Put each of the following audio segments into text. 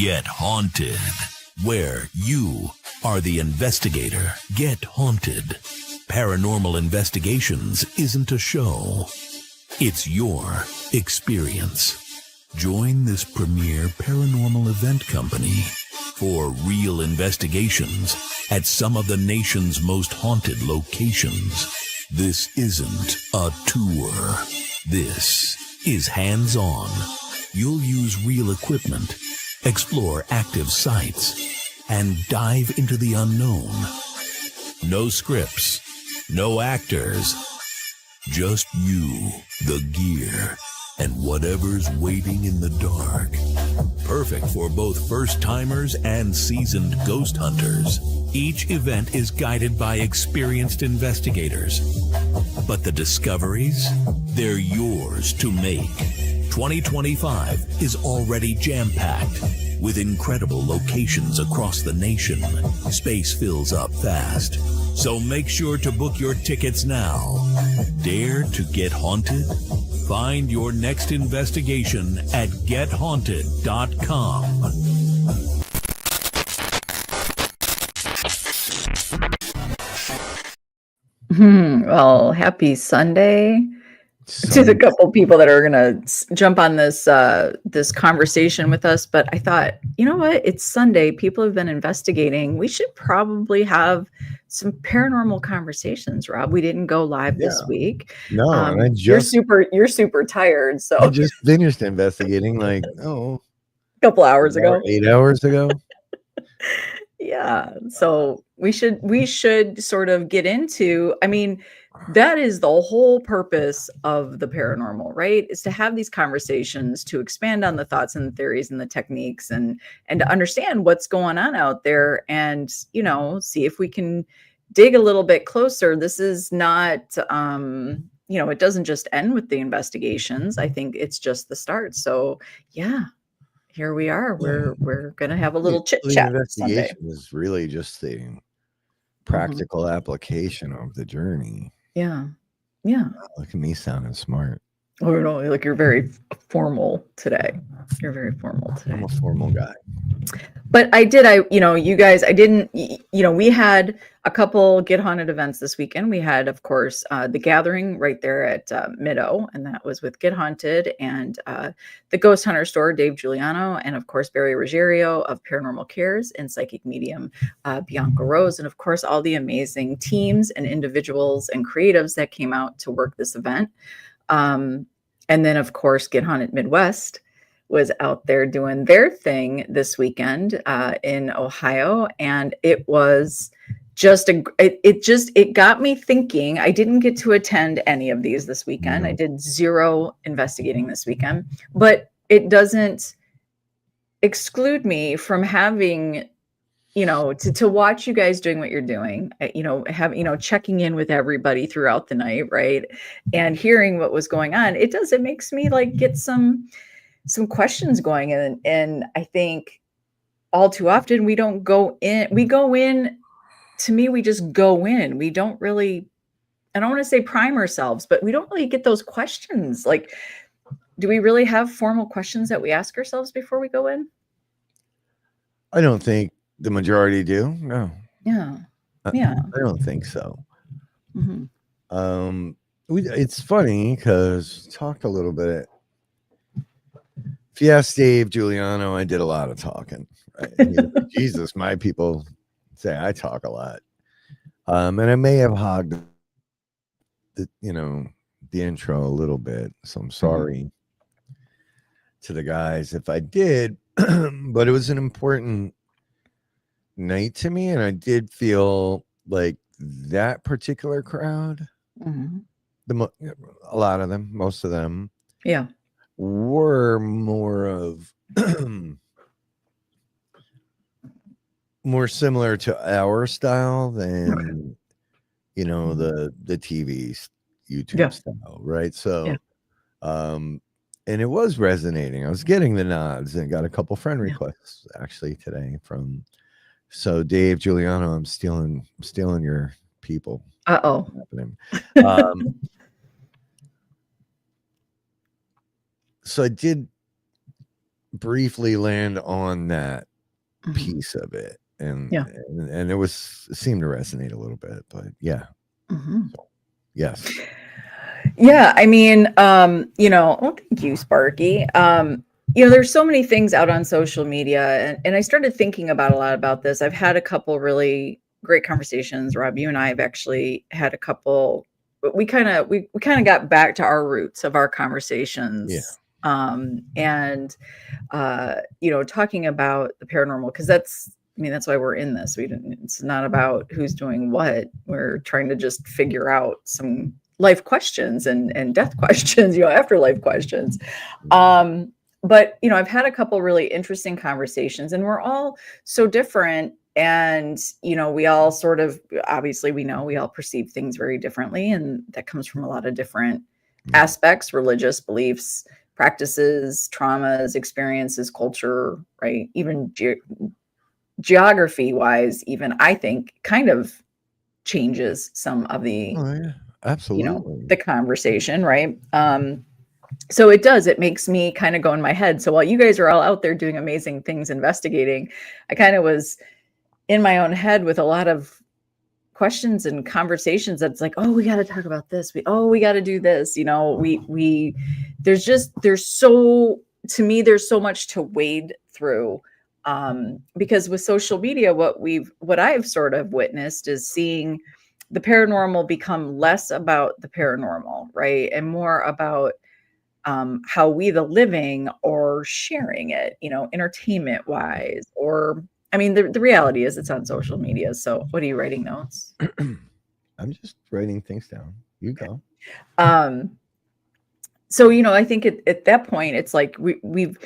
Get Haunted, where you are the investigator. Get Haunted. Paranormal Investigations isn't a show. It's your experience. Join this premier paranormal event company for real investigations at some of the nation's most haunted locations. This isn't a tour. This is hands-on. You'll use real equipment, explore active sites, and dive into the unknown. No scripts, no actors, just you, the gear, and whatever's waiting in the dark. Perfect for both first-timers and seasoned ghost hunters. Each event is guided by experienced investigators. But the discoveries, they're yours to make. 2025 is already jam-packed. With incredible locations across the nation, space fills up fast. So make sure to book your tickets now. Dare to get haunted? Find your next investigation at gethaunted.com. Well, happy Sunday to the couple people that are going to jump on this this conversation with us. But I thought, you know what? It's Sunday. People have been investigating. We should probably have some paranormal conversations, Rob. We didn't go live this week. No, and you're super tired. So I just finished investigating like a couple hours ago. 8 hours ago. Yeah. So we should sort of get into, I mean, that is the whole purpose of the paranormal, right? Is to have these conversations, to expand on the thoughts and the theories and the techniques, and to understand what's going on out there, and, you know, see if we can dig a little bit closer. This is not, you know, it doesn't just end with the investigations. I think it's just the start. So yeah, here we are. We're going to have a little chit chat. The investigation is really just the practical application of the journey. Yeah. Yeah. Look at me sounding smart. Oh, no, like you're very formal today. You're very formal today. I'm a formal guy. But you guys, we had a couple Get Haunted events this weekend. We had, of course, the gathering right there at Mid-O, and that was with Get Haunted and the Ghost Hunter store, Dave Giuliano, and of course, Barry Ruggiero of Paranormal Cares and Psychic Medium, Bianca Rose, and of course, all the amazing teams and individuals and creatives that came out to work this event. And then, of course, Get Haunted Midwest was out there doing their thing this weekend in Ohio, and it was just it got me thinking. I didn't get to attend any of these this weekend. I did zero investigating this weekend, but it doesn't exclude me from having, you know, to watch you guys doing what you're doing, checking in with everybody throughout the night, right? And hearing what was going on. It makes me like get some questions going. And I think all too often we don't go in, to me, we just go in. We don't really, I don't want to say prime ourselves, but we don't really get those questions. Like, do we really have formal questions that we ask ourselves before we go in? I don't think the majority do. No. Yeah. I don't think so. Mm-hmm. It's funny because talked a little bit. If you ask Dave Giuliano, I did a lot of talking. Right? Jesus, my people say I talk a lot, and I may have hogged the intro a little bit. So I'm sorry to the guys if I did, but it was an important night to me, and I did feel like that particular crowd, a lot of them, most of them, were more of more similar to our style than the TV YouTube style, right? So and it was resonating. I was getting the nods and got a couple friend requests actually today from Dave Giuliano. I'm stealing your people. So I did briefly land on that Mhm. piece of it, and Yeah. and it seemed to resonate a little bit, but yeah. Mhm. So, yes. Yeah, I mean, well, thank you, Sparky. There's so many things out on social media, and I started thinking about a lot about this. I've had a couple really great conversations. Rob, you and I have actually had a couple, but we kind of got back to our roots of our conversations. And talking about the paranormal, because that's why we're in this. It's not about who's doing what. We're trying to just figure out some life questions and death questions, afterlife questions. But I've had a couple really interesting conversations, and we're all so different. And we all sort of, obviously, we know we all perceive things very differently, and that comes from a lot of different aspects, religious beliefs, practices, traumas, experiences, culture, right? Even geography wise, even, I think, kind of changes some of the Oh yeah, absolutely. the conversation, right? So it makes me kind of go in my head. So while you guys are all out there doing amazing things investigating, I kind of was in my own head with a lot of questions and conversations that's like, oh, we got to talk about this, we got to do this, we there's so, to me, there's so much to wade through, because with social media, what I've sort of witnessed is seeing the paranormal become less about the paranormal, right, and more about how we, the living, are sharing it, entertainment wise. Or, I mean, the reality is it's on social media. So what are you writing notes? I'm just writing things down. You go. So, I think at that point, it's like we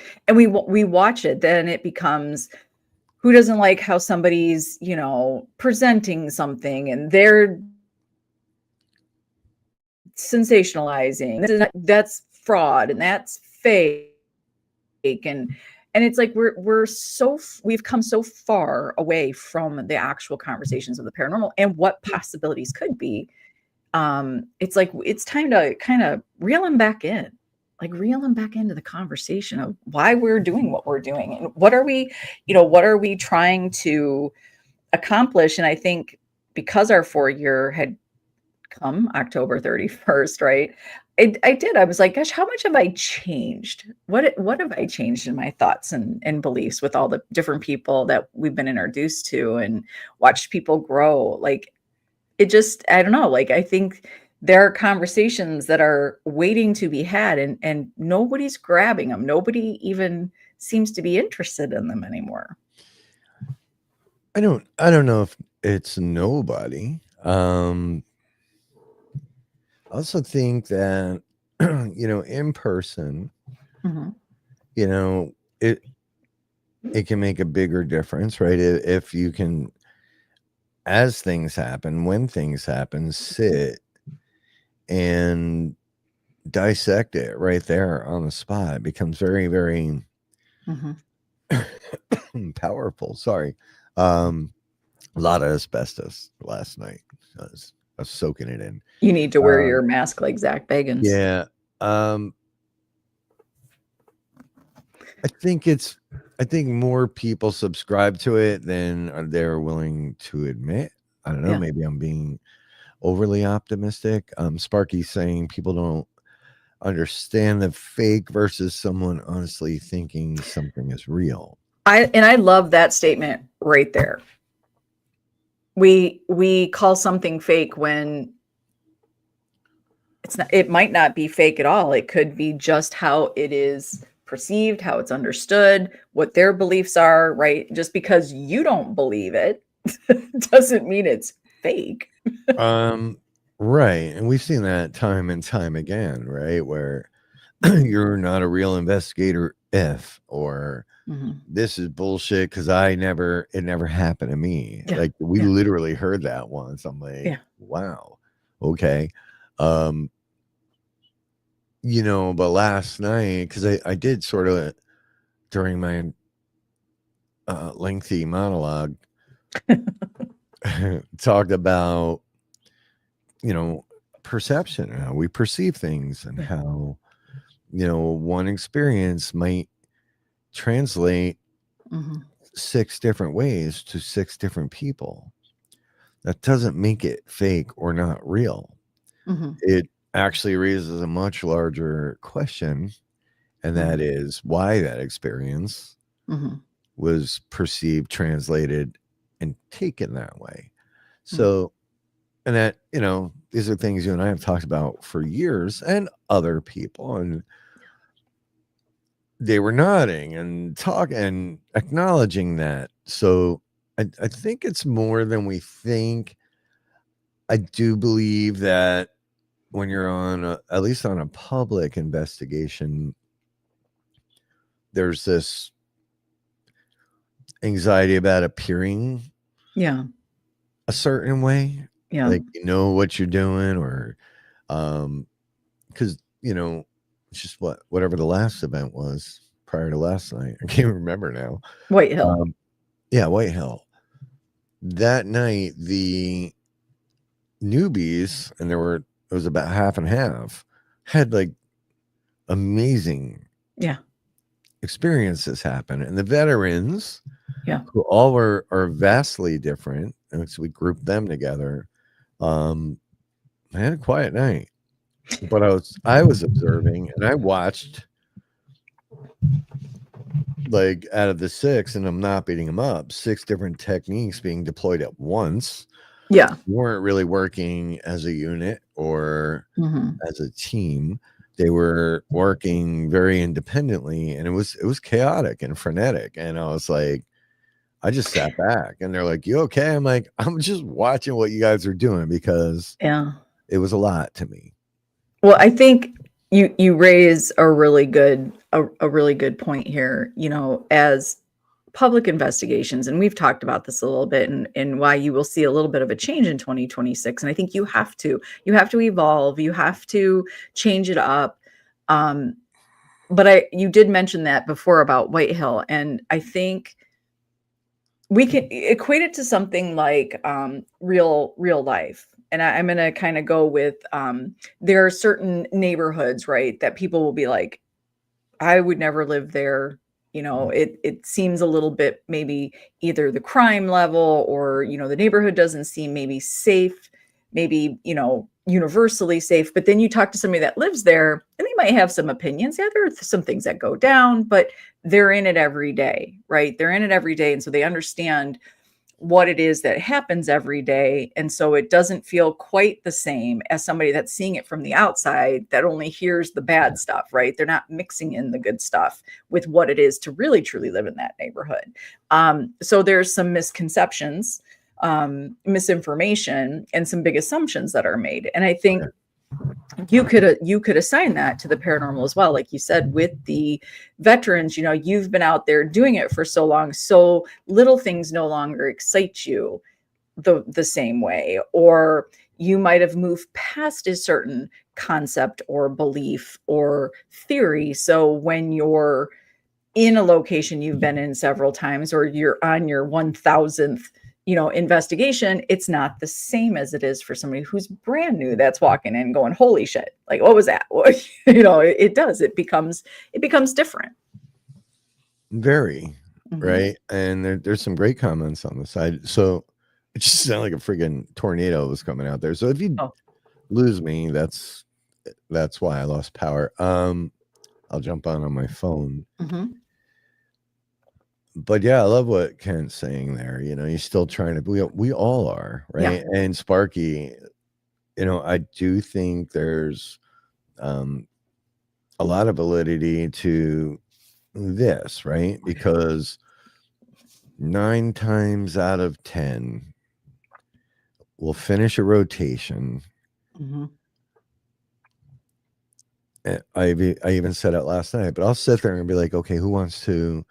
watch it, then it becomes, who doesn't like how somebody's, presenting something and they're sensationalizing. That's fraud and that's fake. And it's like we've come so far away from the actual conversations of the paranormal and what possibilities could be. It's like it's time to kind of reel them back into the conversation of why we're doing what we're doing, and what are we trying to accomplish. And I think because our 4 year had come October 31st, right? I was like, gosh, how much have I changed? What have I changed in my thoughts and beliefs with all the different people that we've been introduced to and watched people grow? Like, it just, I don't know. Like, I think there are conversations that are waiting to be had, and nobody's grabbing them. Nobody even seems to be interested in them anymore. I don't know if it's nobody. I also think that in person, Mhm. it can make a bigger difference, right? If you can, as things happen, when things happen, sit and dissect it right there on the spot. It becomes very, very Mhm. powerful. Sorry. A lot of asbestos last night. I was soaking it in. You need to wear your mask like Zach Bagans. Yeah. I think more people subscribe to it than they're willing to admit. I don't know. Yeah. Maybe I'm being overly optimistic. Sparky's saying people don't understand the fake versus someone honestly thinking something is real. I love that statement right there. We call something fake when it might not be fake at all. It could be just how it is perceived, how it's understood, what their beliefs are, right? Just because you don't believe it doesn't mean it's fake. Right. And we've seen that time and time again, right? Where you're not a real investigator if, or this is bullshit because it never happened to me. Yeah. Like we literally heard that once. I'm like, wow, okay. But last night, because I did sort of during my lengthy monologue talked about perception and how we perceive things, and how one experience might translate Mhm. 6 different ways to 6 different people. That doesn't make it fake or not real. Mhm. It actually raises a much larger question, and that is why that experience Mhm. was perceived, translated, and taken that way. Mm. So, and that, these are things you and I have talked about for years, and other people, and they were nodding and talking and acknowledging that. So I think it's more than we think. I do believe that when you're at least on a public investigation, there's this anxiety about appearing Yeah. a certain way, Yeah. like what you're doing, or because it's just whatever the last event was prior to last night. I can't remember now. White Hill. Yeah, White Hill. That night, the newbies, and it was about half and half, had like amazing Yeah. experiences happen, and the veterans, Yeah. who all are vastly different, and so we grouped them together. I had a quiet night, but I was observing, and I watched, like, out of the 6, and I'm not beating them up, 6 different techniques being deployed at once. Yeah. We weren't really working as a unit or Mhm. as a team. They were working very independently, and it was chaotic and frenetic. And I was like, I just sat back, and they're like, "You okay?" I'm like, "I'm just watching what you guys are doing," because Yeah. it was a lot to me. Well, I think you raise a really good point here, as public investigations, and we've talked about this a little bit, and why you will see a little bit of a change in 2026. And I think you have to evolve, you have to change it up. But you did mention that before about White Hill, and I think we can equate it to something like real life. And I'm going to kind of go with there are certain neighborhoods, right, that people will be like, I would never live there. It seems a little bit, maybe either the crime level, or the neighborhood doesn't seem maybe safe, maybe universally safe. But then you talk to somebody that lives there, and they might have some opinions. Yeah, there are some things that go down, but they're in it every day, right? They're in it every day, and so they understand what it is that happens every day. And so it doesn't feel quite the same as somebody that's seeing it from the outside that only hears the bad stuff, right? They're not mixing in the good stuff with what it is to really truly live in that neighborhood. So there's some misconceptions, misinformation, and some big assumptions that are made. And I think you could assign that to the paranormal as well. Like you said, with the veterans, you've been out there doing it for so long, so little things no longer excite you the same way, or you might have moved past a certain concept or belief or theory. So when you're in a location you've been in several times, or you're on your 1000th investigation, it's not the same as it is for somebody who's brand new, that's walking in going, holy shit, like, what was that? It becomes different. Very, Mhm. right? And there's some great comments on the side. So it just sounded like a friggin' tornado was coming out there. So if you Oh. lose me, that's why I lost power. I'll jump on my phone. Mhm. But yeah, I love what Kent's saying there. You're still trying to, we all are, Yeah. right? And Sparky, I do think there's a lot of validity to this, right? Because 9 times out of 10, we'll finish a rotation. Mhm. I even said it last night, but I'll sit there and be like, okay, who wants to?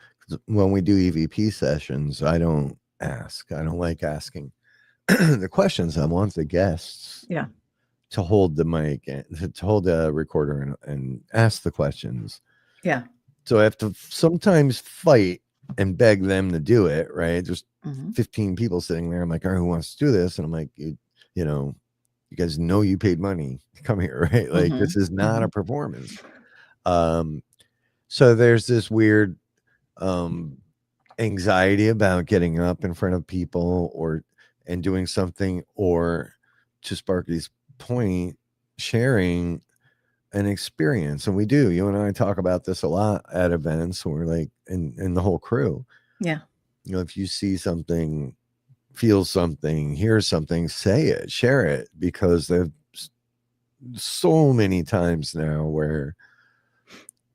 When we do EVP sessions, I don't ask. I don't like asking the questions. I want the guests Yeah. to hold the mic and to hold the recorder and ask the questions. Yeah. So I have to sometimes fight and beg them to do it, right? There's Mhm. 15 people sitting there. I'm like, all right, who wants to do this? And I'm like, you guys know you paid money to come here, right? Like, Mhm. this is not a Mhm. performance. So there's this weird anxiety about getting up in front of people and doing something, or to Sparky's point, sharing an experience. And we do. You and I talk about this a lot at events. We're like, in the whole crew. Yeah. If you see something, feel something, hear something, say it, share it, because there's so many times now where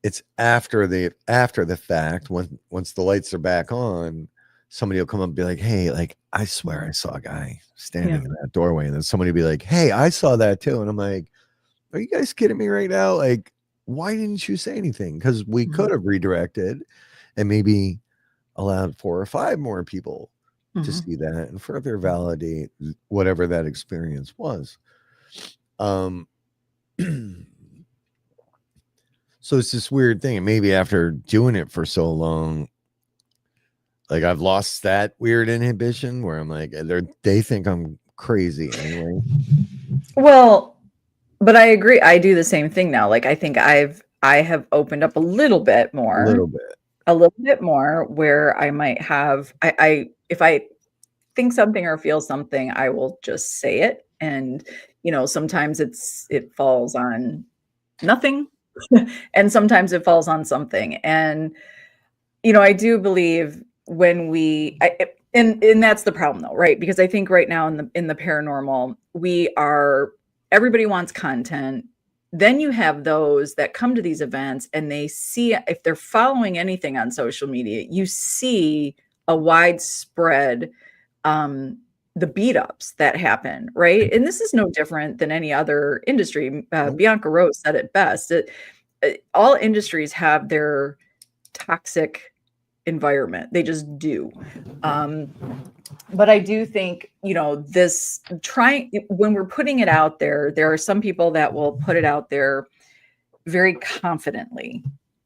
it's after the fact, once the lights are back on, somebody will come up and be like, hey, like, I swear I saw a guy standing in that doorway. And then somebody will be like, hey, I saw that too. And I'm like, are you guys kidding me right now? Like, why didn't you say anything? Because we could have redirected and maybe allowed 4 or 5 more people to see that and further validate whatever that experience was. So it's this weird thing. And maybe after doing it for so long, like, I've lost that weird inhibition where I'm like, they think I'm crazy anyway. Well, but I agree. I do the same thing now. Like, I think I have opened up a little bit more, where I might have, if I think something or feel something, I will just say it. And, sometimes it falls on nothing and sometimes it falls on something. And, I do believe when and that's the problem though, right? Because I think right now in the paranormal, everybody wants content. Then you have those that come to these events and they see, if they're following anything on social media, you see a widespread, the beat ups that happen, right? And this is no different than any other industry. Bianca Rose said it best. All industries have their toxic environment. They just do. But I do think, when we're putting it out there, there are some people that will put it out there very confidently.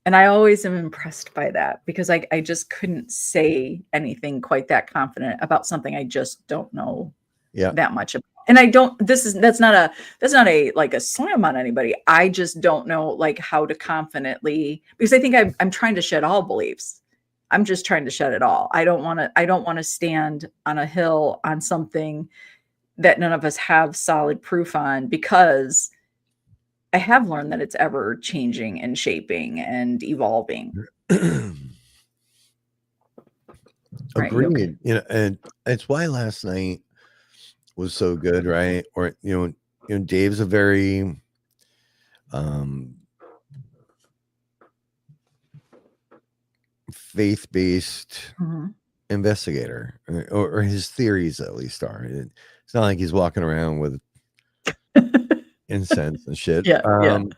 And I always am impressed by that, because I just couldn't say anything quite that confident about something I just don't know that much about. And I don't, that's not a like a slam on anybody. I just don't know like how to confidently, because I think I'm trying to shed all beliefs. I'm just trying to shed it all. I don't want to stand on a hill on something that none of us have solid proof on, because I have learned that it's ever changing and shaping and evolving. Agreed. Okay. And it's why last night was so good, right? Or Dave's a very faith-based investigator, or his theories at least are. It's not like he's walking around with incense and shit. And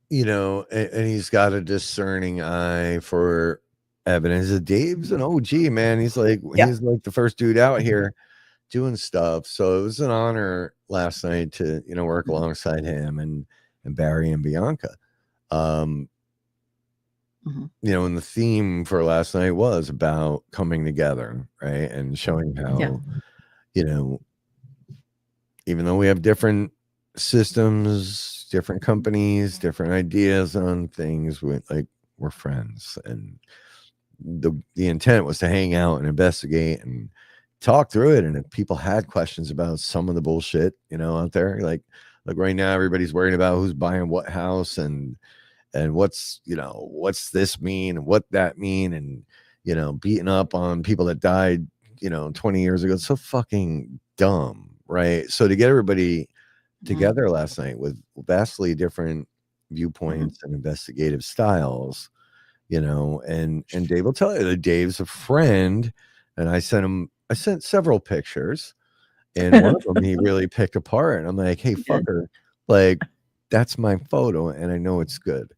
he's got a discerning eye for evidence. Dave's an OG, man. He's like the first dude out here doing stuff. So it was an honor last night to work alongside him and Barry and Bianca. And the theme for last night was about coming together, right? And showing how even though we have different systems, different companies, different ideas on things, we're friends. And the intent was to hang out and investigate and talk through it. And if people had questions about some of the bullshit out there, like right now everybody's worried about who's buying what house and what's this mean and what that mean, and beating up on people that died 20 years ago. It's so fucking dumb, right? So to get everybody together last night with vastly different viewpoints and investigative styles, and Dave will tell you that Dave's a friend, and I sent several pictures, and one of them he really picked apart, and I'm like, hey, fucker, like, that's my photo and I know it's good,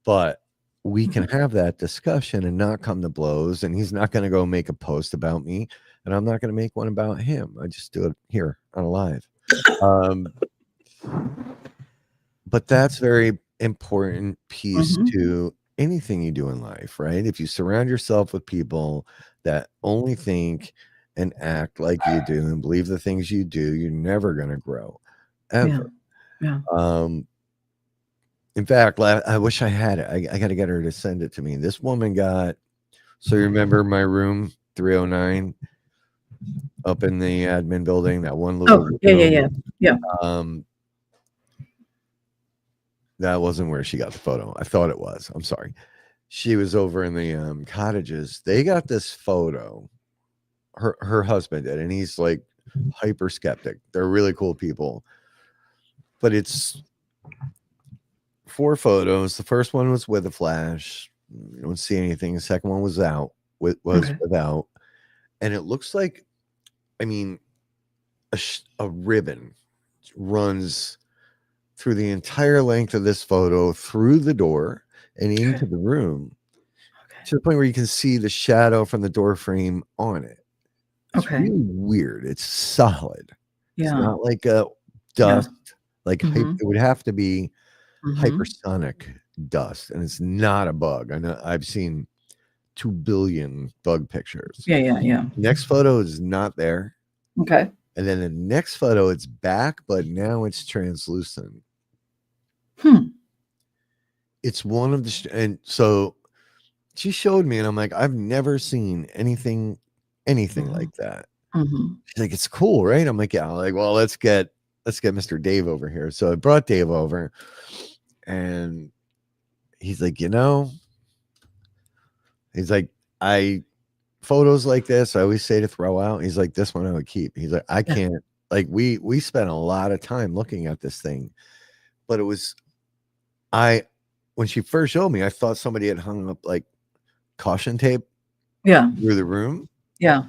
but we can have that discussion and not come to blows, and he's not going to go make a post about me, and I'm not going to make one about him. I just do it here on a live. But that's very important piece to anything you do in life, right? If you surround yourself with people that only think and act like you do and believe the things you do, you're never going to grow, ever. In fact, I wish I had it. I got to get her to send it to me. This woman got, so you remember my room 309 up in the admin building, that one little Oh, yeah. Yeah. um that wasn't where she got the photo. I thought it was. I'm sorry. She was over in the cottages. They got this photo. Her husband did, and he's like hyper skeptic. They're really cool people. But it's 4 photos. The first one was with a flash. You don't see anything. The second one was Okay. without. And it looks like, I mean, a ribbon runs through the entire length of this photo, through the door and into the room, to the point where you can see the shadow from the door frame on it. It's Okay. really weird. It's solid. It's Yeah. not like a dust. Like Mhm. it would have to be Mhm. hypersonic dust, and it's not a bug. I know I've seen 2 billion bug pictures. Yeah. Next photo is not there. Okay. And then the next photo, it's back, but now it's translucent. It's one of the, and so she showed me, and I'm like, I've never seen anything like that. Mhm. She's like, it's cool, right? I'm like, yeah. I'm like, well, let's get Mr. Dave over here. So I brought Dave over, and he's like, he's like, photos like this, I always say to throw out. He's like, this one I would keep. He's like, I Yeah. can't, like, we spent a lot of time looking at this thing, but it was, when she first showed me, I thought somebody had hung up like caution tape Yeah. through the room, Yeah.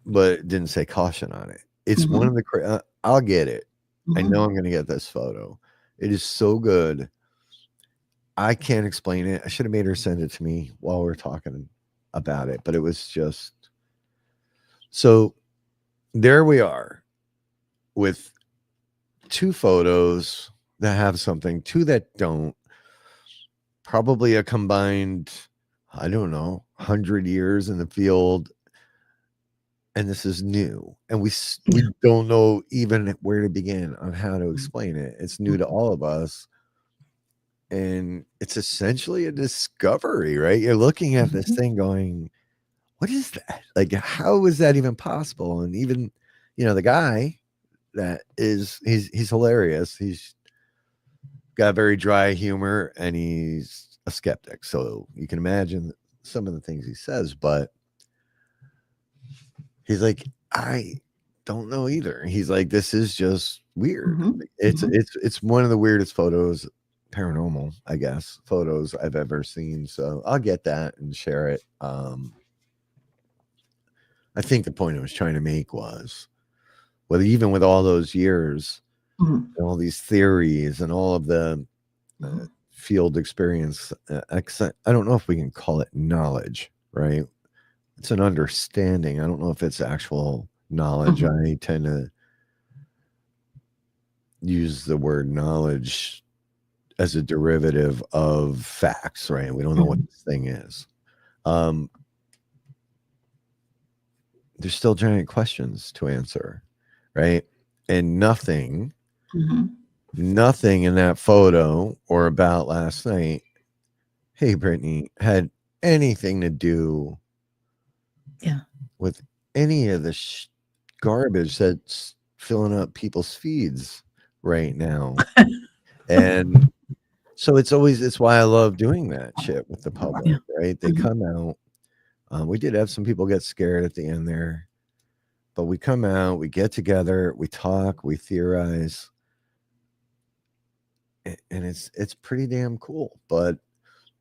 but it didn't say caution on it. It's one Mhm. of the, I'll get it. I Mhm. know I'm going to get this photo. It is so good. I can't explain it. I should have made her send it to me while we're talking about it, but it was just, so there we are with 2 photos that have something, 2 that don't, probably a combined, I don't know, 100 years in the field. And this is new. And we Yeah. don't know even where to begin on how to explain it. It's new to Mhm. all of us. And it's essentially a discovery, right? You're looking at this Mhm. thing going, what is that? Like, how is that even possible? And even, the guy that is, he's hilarious. He's got very dry humor, and he's a skeptic. So you can imagine some of the things he says, but he's like, I don't know either. He's like, this is just weird. Mhm. It's Mhm. it's one of the weirdest photos, paranormal, I guess, photos I've ever seen. So I'll get that and share it. I think the point I was trying to make was, whether even with all those years Mhm. and all these theories and all of the Mhm. field experience, I don't know if we can call it knowledge, right? It's an understanding. I don't know if it's actual knowledge. Mhm. I tend to use the word knowledge as a derivative of facts, right? We don't know what Mhm. this thing is. Um, there's still giant questions to answer, right? And nothing Mhm. in that photo or about last night, hey, Brittany, had anything to do Yeah. with any of the garbage that's filling up people's feeds right now. And so it's why I love doing that shit with the Yeah. public, right? They Mhm. come out. We did have some people get scared at the end there, but we come out, we get together, we talk, we theorize, and it's pretty damn cool. But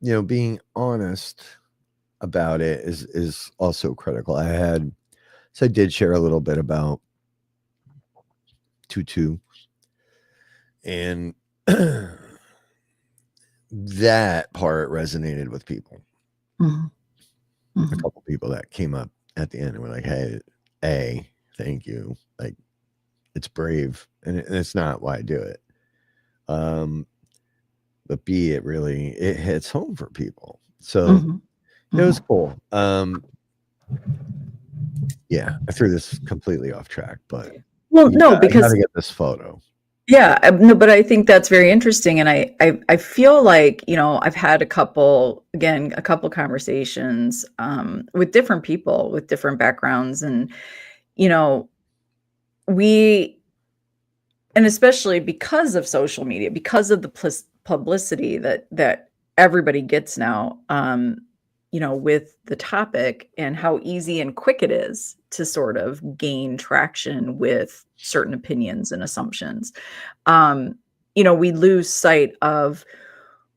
being honest about it is also critical. I did share a little bit about Tutu, and that part resonated with people. Mhm. A Mhm. couple people that came up at the end and were like, "Hey, thank you. Like, it's brave, and it's not why I do it. Um, but B, it hits home for people. So Mhm. it was Mhm. cool. Yeah, I threw this completely off track, but Well, no, I got because to get this photo. Yeah, no, but I think that's very interesting, and I feel like, I've had a couple conversations with different people with different backgrounds, and you know, we and especially because of social media, because of the publicity that everybody gets now, with the topic and how easy and quick it is to sort of gain traction with certain opinions and assumptions. um, we lose sight of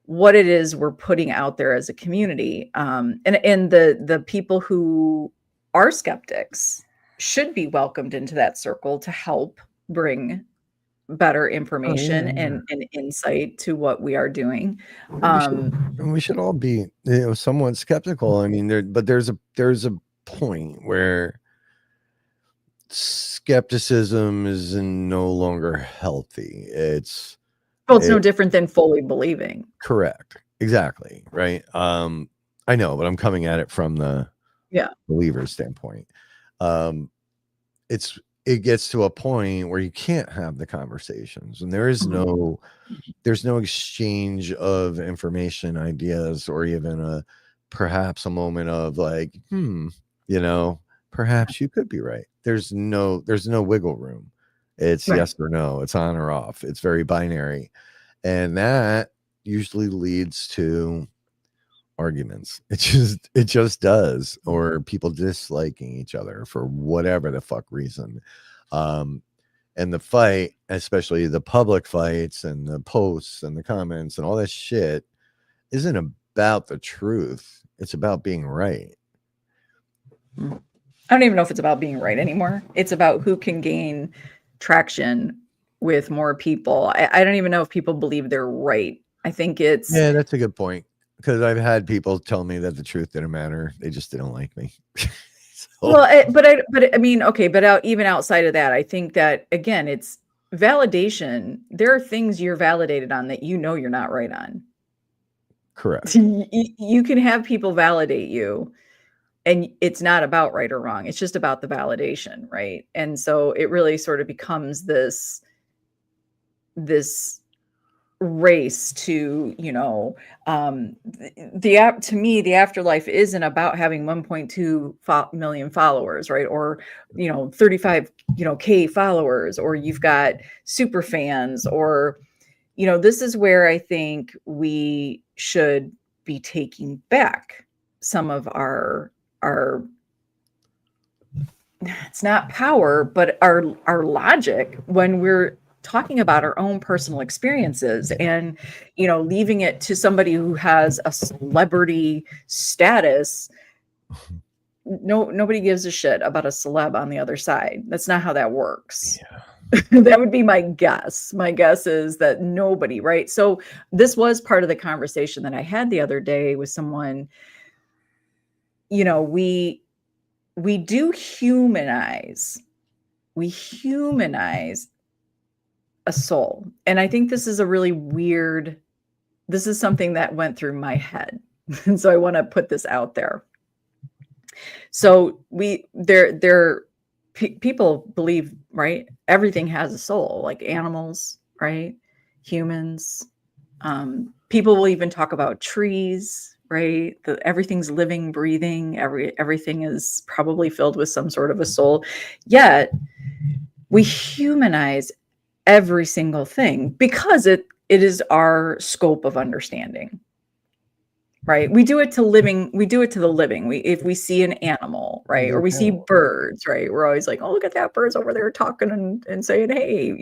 what it is we're putting out there as a community. And the people who are skeptics should be welcomed into that circle to help bring better Oh yeah, information yeah. and insight to what we are doing. We should we should all be, somewhat skeptical. I mean, but there's a point where skepticism is no longer healthy. Well, it's no It different than fully believing. correct. Exactly. Right. I know, but I'm coming at it from the Yeah. believer standpoint. Um, it's it gets to a point where you can't have the conversations, and Mhm. there's no exchange of information, ideas, or even perhaps a moment of like, you know, perhaps you could be right. There's no wiggle room. It's Right. yes or no. It's on or off. It's very binary, and that usually leads to arguments. It just does, or people disliking each other for whatever the fuck reason. Um, and the fight, especially the public fights and the posts and the comments and all that shit, isn't about the truth. It's about being right. Mm. I don't even know if it's about being right anymore. It's about who can gain traction with more people. I don't even know if people believe they're right. I think it's Yeah, that's a good point. Because I've had people tell me that the truth didn't matter. They just didn't like me. So well, I mean, okay, but even outside of that, I think that again, it's validation. There are things you're validated on that you're not right on. correct. You can have people validate you, and it's not about right or wrong. It's just about the validation, right? And so it really sort of becomes this race to, to me, the afterlife isn't about having 1.2 million followers, right? Or 35 k followers, or you've got super fans, or this is where I think we should be taking back some of our it's not power, but our logic when we're talking about our own personal experiences, and leaving it to somebody who has a celebrity status. Nobody gives a shit about a celeb on the other side. That's not how that works. Yeah. That would be my guess. My guess is that nobody, right? So this was part of the conversation that I had the other day with someone. We do humanize. We humanize a soul. And I think this is this is something that went through my head. And so I want to put this out there. So people believe, right? Everything has a soul, like animals, right? Humans. People will even talk about trees, right? Everything's living, breathing. Everything is probably filled with some sort of a soul. Yet we humanize every single thing because it is our scope of understanding, right? We do it to the living. If we see an animal, right, or we see birds, right, we're always like, oh, look at that, bird's over there talking and saying, hey,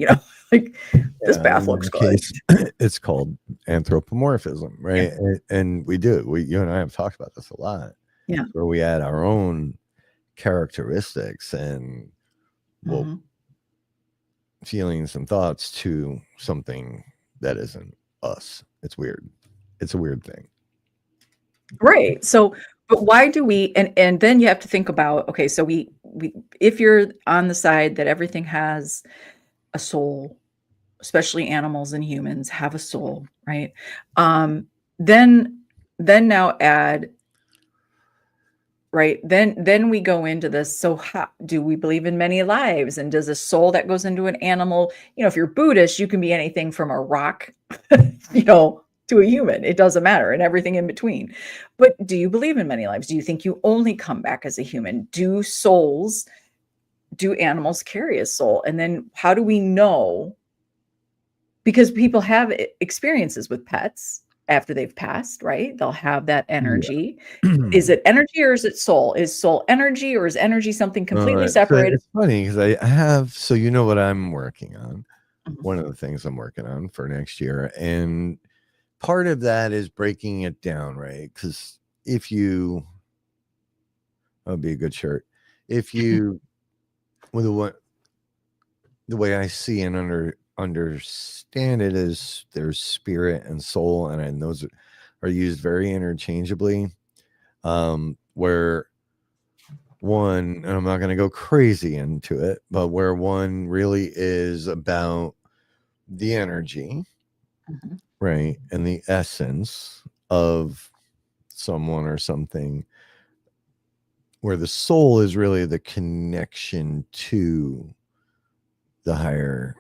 like, this Yeah, bath in looks that good. case, it's called anthropomorphism, Yeah. right? And we do. You and I have talked about this a lot, Yeah. where we add our own characteristics and well, Mhm. feelings and thoughts to something that isn't us. It's weird. It's a weird thing. Right. So, but why do we, and then you have to think about, okay, so we if you're on the side that everything has a soul, especially animals and humans have a soul, right? Um, then now add right? Then we go into this. So how do we believe in many lives? And does a soul that goes into an animal, if you're Buddhist, you can be anything from a rock, to a human. It doesn't matter, and everything in between. But do you believe in many lives? Do you think you only come back as a human? Do animals carry a soul? And then how do we know? Because people have experiences with pets after they've passed, right? They'll have that energy. Is it energy or is it soul? Is soul energy or is energy something completely separated? It's funny because I have, so you know what I'm working on. Mhm. One of the things I'm working on for next year. And part of that is breaking it down, right? Because that would be a good shirt. If you, well, the way I see and understand it is there's spirit and soul, and those are used very interchangeably. Where one, and I'm not going to go crazy into it, but where one really is about the energy, right, and the essence of someone or something, where the soul is really the connection to the higher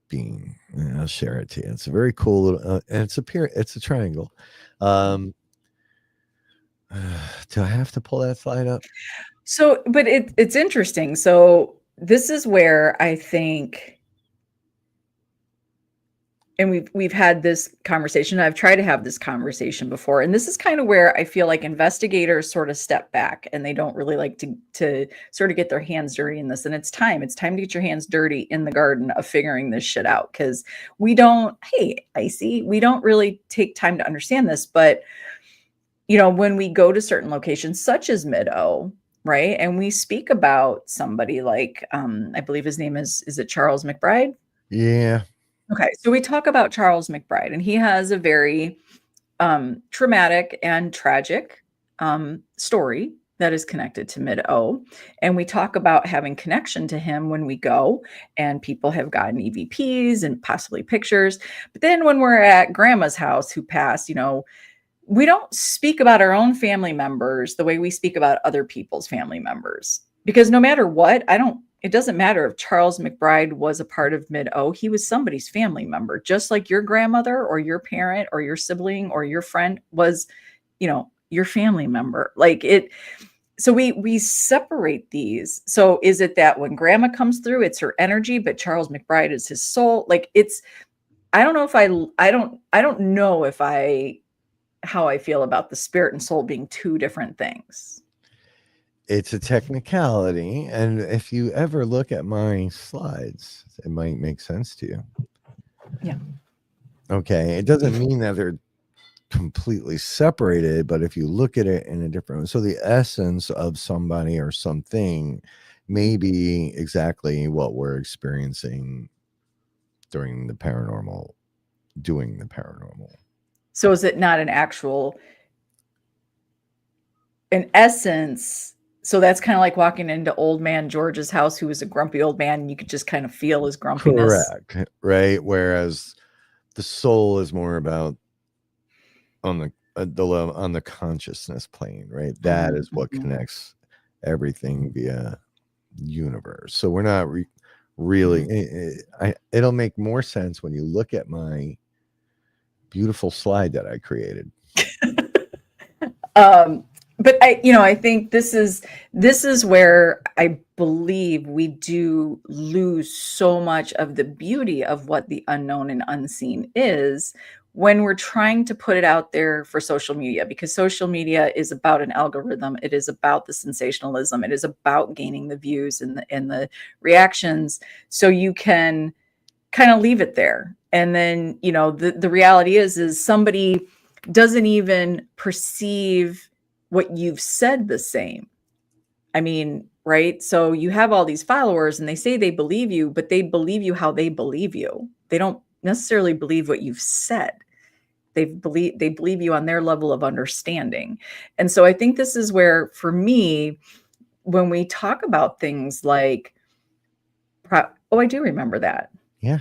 being. And I'll share it to you. It's a very cool little, and it's a triangle. Do I have to pull that slide up? So, but it's interesting. So this is where I think, and we've had this conversation. I've tried to have this conversation before, and this is kind of where I feel like investigators sort of step back and they don't really like to sort of get their hands dirty in this. And it's time to get your hands dirty in the garden of figuring this shit out, because we don't. Hey, Icy, we don't really take time to understand this, but when we go to certain locations, such as Mid-O, right, and we speak about somebody like, I believe his name is it Charles McBride? Yeah. Okay, so we talk about Charles McBride, and he has a very traumatic and tragic story that is connected to Mid-O. And we talk about having connection to him when we go, and people have gotten EVPs and possibly pictures. But then when we're at Grandma's house who passed, we don't speak about our own family members the way we speak about other people's family members. Because no matter what, it doesn't matter if Charles McBride was a part of Mid-O, he was somebody's family member, just like your grandmother or your parent or your sibling or your friend was, your family member. So we separate these. So is it that when grandma comes through, it's her energy, but Charles McBride is his soul? I don't know how I feel about the spirit and soul being two different things. It's a technicality, and if you ever look at my slides, it might make sense to you. Yeah. Okay, it doesn't mean that they're completely separated, but if you look at it in a different, so the essence of somebody or something may be exactly what we're experiencing doing the paranormal. So is it not an essence? So that's kind of like walking into old man George's house, who was a grumpy old man, and you could just kind of feel his grumpiness. Correct, right? Whereas the soul is more about on the consciousness plane, right? That is what connects everything via universe. So we're not really. It'll make more sense when you look at my beautiful slide that I created. But I think this is where I believe we do lose so much of the beauty of what the unknown and unseen is when we're trying to put it out there for social media, because social media is about an algorithm. It is about the sensationalism. It is about gaining the views and the reactions, so you can kind of leave it there. And then, the reality is somebody doesn't even perceive what you've said the same. I mean, right? So you have all these followers and they say they believe you, but they believe you how they believe you. They don't necessarily believe what you've said. They believe you on their level of understanding. And so I think this is where, for me, when we talk about things like, I do remember that. Yeah.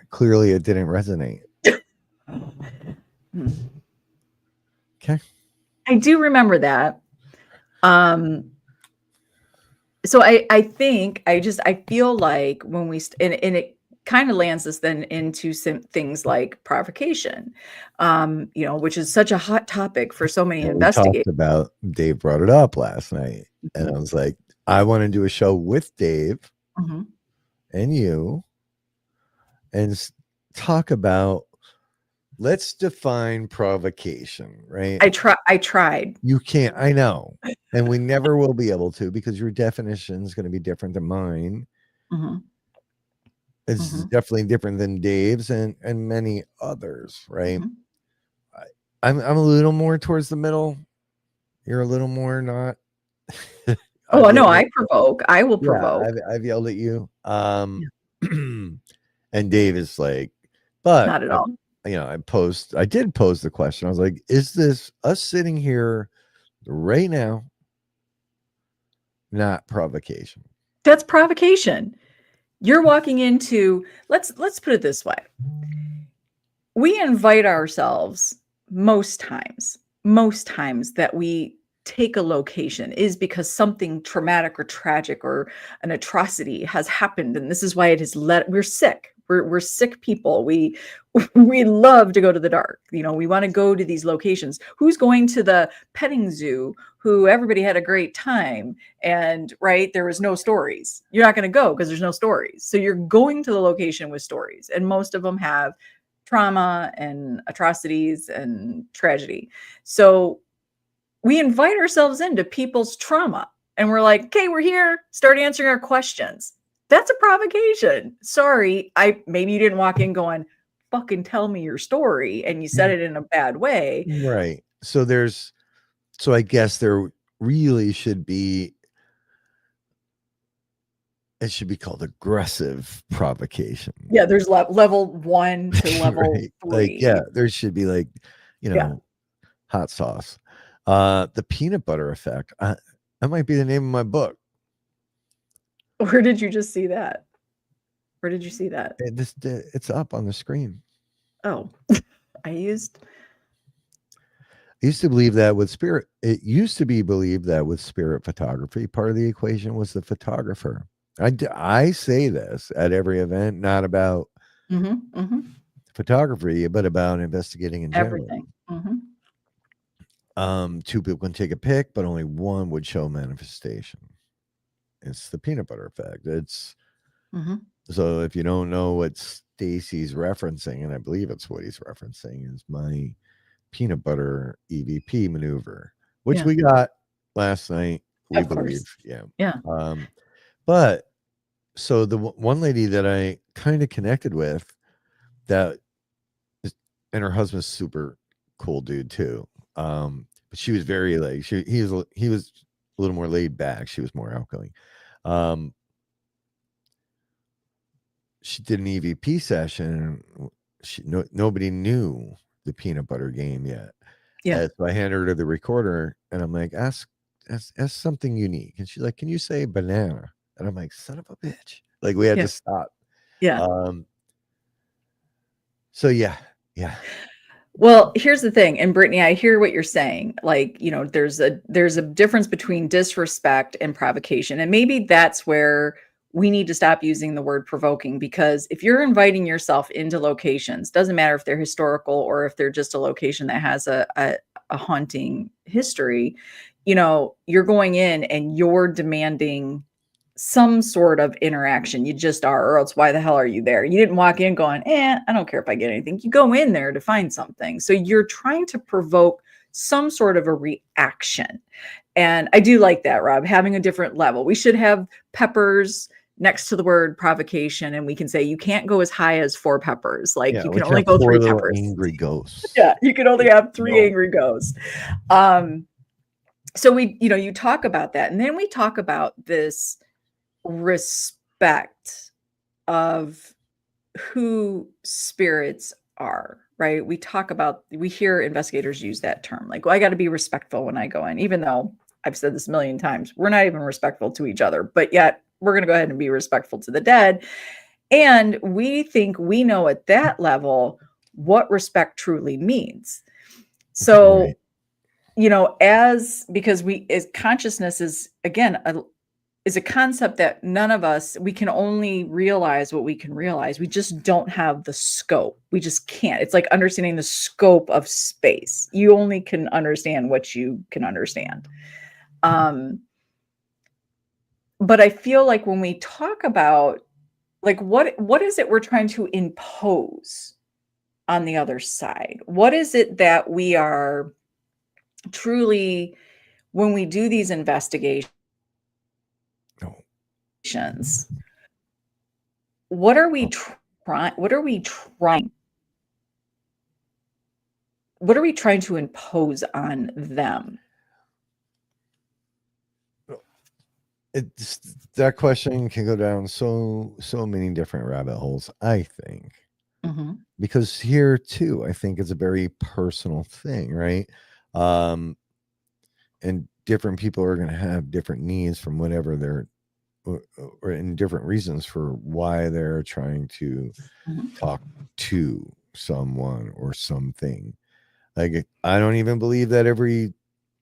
Clearly it didn't resonate. Okay. I do remember that. So I think I feel like when we and it kind of lands us then into some things like provocation, which is such a hot topic for so many We talked investigators. about, Dave brought it up last night, and I was like, I want to do a show with Dave and you and talk about, let's define provocation, right? I tried. You can't, I know. And we never will be able to, because your definition is going to be different than mine. It's definitely different than Dave's and many others, right? I'm a little more towards the middle. You're a little more not. Oh no, I provoke. I will provoke. I've yelled at you. And Dave is like, but not at all. I did pose the question. I was like, is this us sitting here right now not provocation? That's provocation. You're walking into, let's put it this way. We invite ourselves most times that we take a location is because something traumatic or tragic or an atrocity has happened, and this is why it has we're sick. We're sick people. We love to go to the dark. We want to go to these locations. Who's going to the petting zoo who everybody had a great time and there was no stories? You're not going to go because there's no stories. So you're going to the location with stories, and most of them have trauma and atrocities and tragedy. So we invite ourselves into people's trauma, and we're like, okay, we're here. Start answering our questions. That's a provocation. Sorry, maybe you didn't walk in going, fucking tell me your story, and you said it in a bad way. Right. So I guess there really should be, it should be called aggressive provocation. Yeah, there's level 1 to level 3. There should be hot sauce. The peanut butter effect. That might be the name of my book. Where did you just see that? Where did you see that? It's up on the screen. Oh, I used to believe that with spirit. It used to be believed that with spirit photography, part of the equation was the photographer. I say this at every event, not about photography, but about investigating in everything. Two people can take a pic, but only one would show manifestation. It's the peanut butter effect. It's so if you don't know what Stacy's referencing, and I believe it's what he's referencing, is my peanut butter EVP maneuver, which we got last night. We believe, but so the one lady that I kind of connected with, and her husband's super cool dude too. But she was very he was a little more laid back. She was more outgoing. She did an EVP session. Nobody knew the peanut butter game yet. Yeah. So I handed her the recorder, and I'm like, ask something unique. And she's like, can you say banana? And I'm like, son of a bitch. Like, we had to stop. Yeah. So yeah. Well, here's the thing. And Brittany, I hear what you're saying. There's a difference between disrespect and provocation. And maybe that's where we need to stop using the word provoking, because if you're inviting yourself into locations, doesn't matter if they're historical or if they're just a location that has a haunting history, you're going in and you're demanding some sort of interaction. You just are, or else why the hell are you there? You didn't walk in going, I don't care if I get anything. You go in there to find something. So you're trying to provoke some sort of a reaction. And I do like that, Rob, having a different level. We should have peppers next to the word provocation, and we can say you can't go as high as 4 peppers. You can only go 3 peppers. Angry ghosts. Yeah, you can only have 3 angry ghosts. So we, you talk about that, and then we talk about this respect of who spirits are, right? We hear investigators use that term, like, well, I got to be respectful when I go in, even though I've said this a million times, we're not even respectful to each other, but yet we're going to go ahead and be respectful to the dead. And we think we know at that level what respect truly means. So because as consciousness is, again, is a concept that none of us, we can only realize what we can realize. We just don't have the scope. We just can't. It's like understanding the scope of space. You only can understand what you can understand. But I feel like when we talk about, like, what is it we're trying to impose on the other side? What is it that we are truly, when we do these investigations, No. what are we trying? What are we trying to impose on them? It's that question can go down so many different rabbit holes, I think. Because here too, I think it's a very personal thing, right? And different people are going to have different needs from whatever they're, or in different reasons for why they're trying to talk to someone or something. Like, I don't even believe that every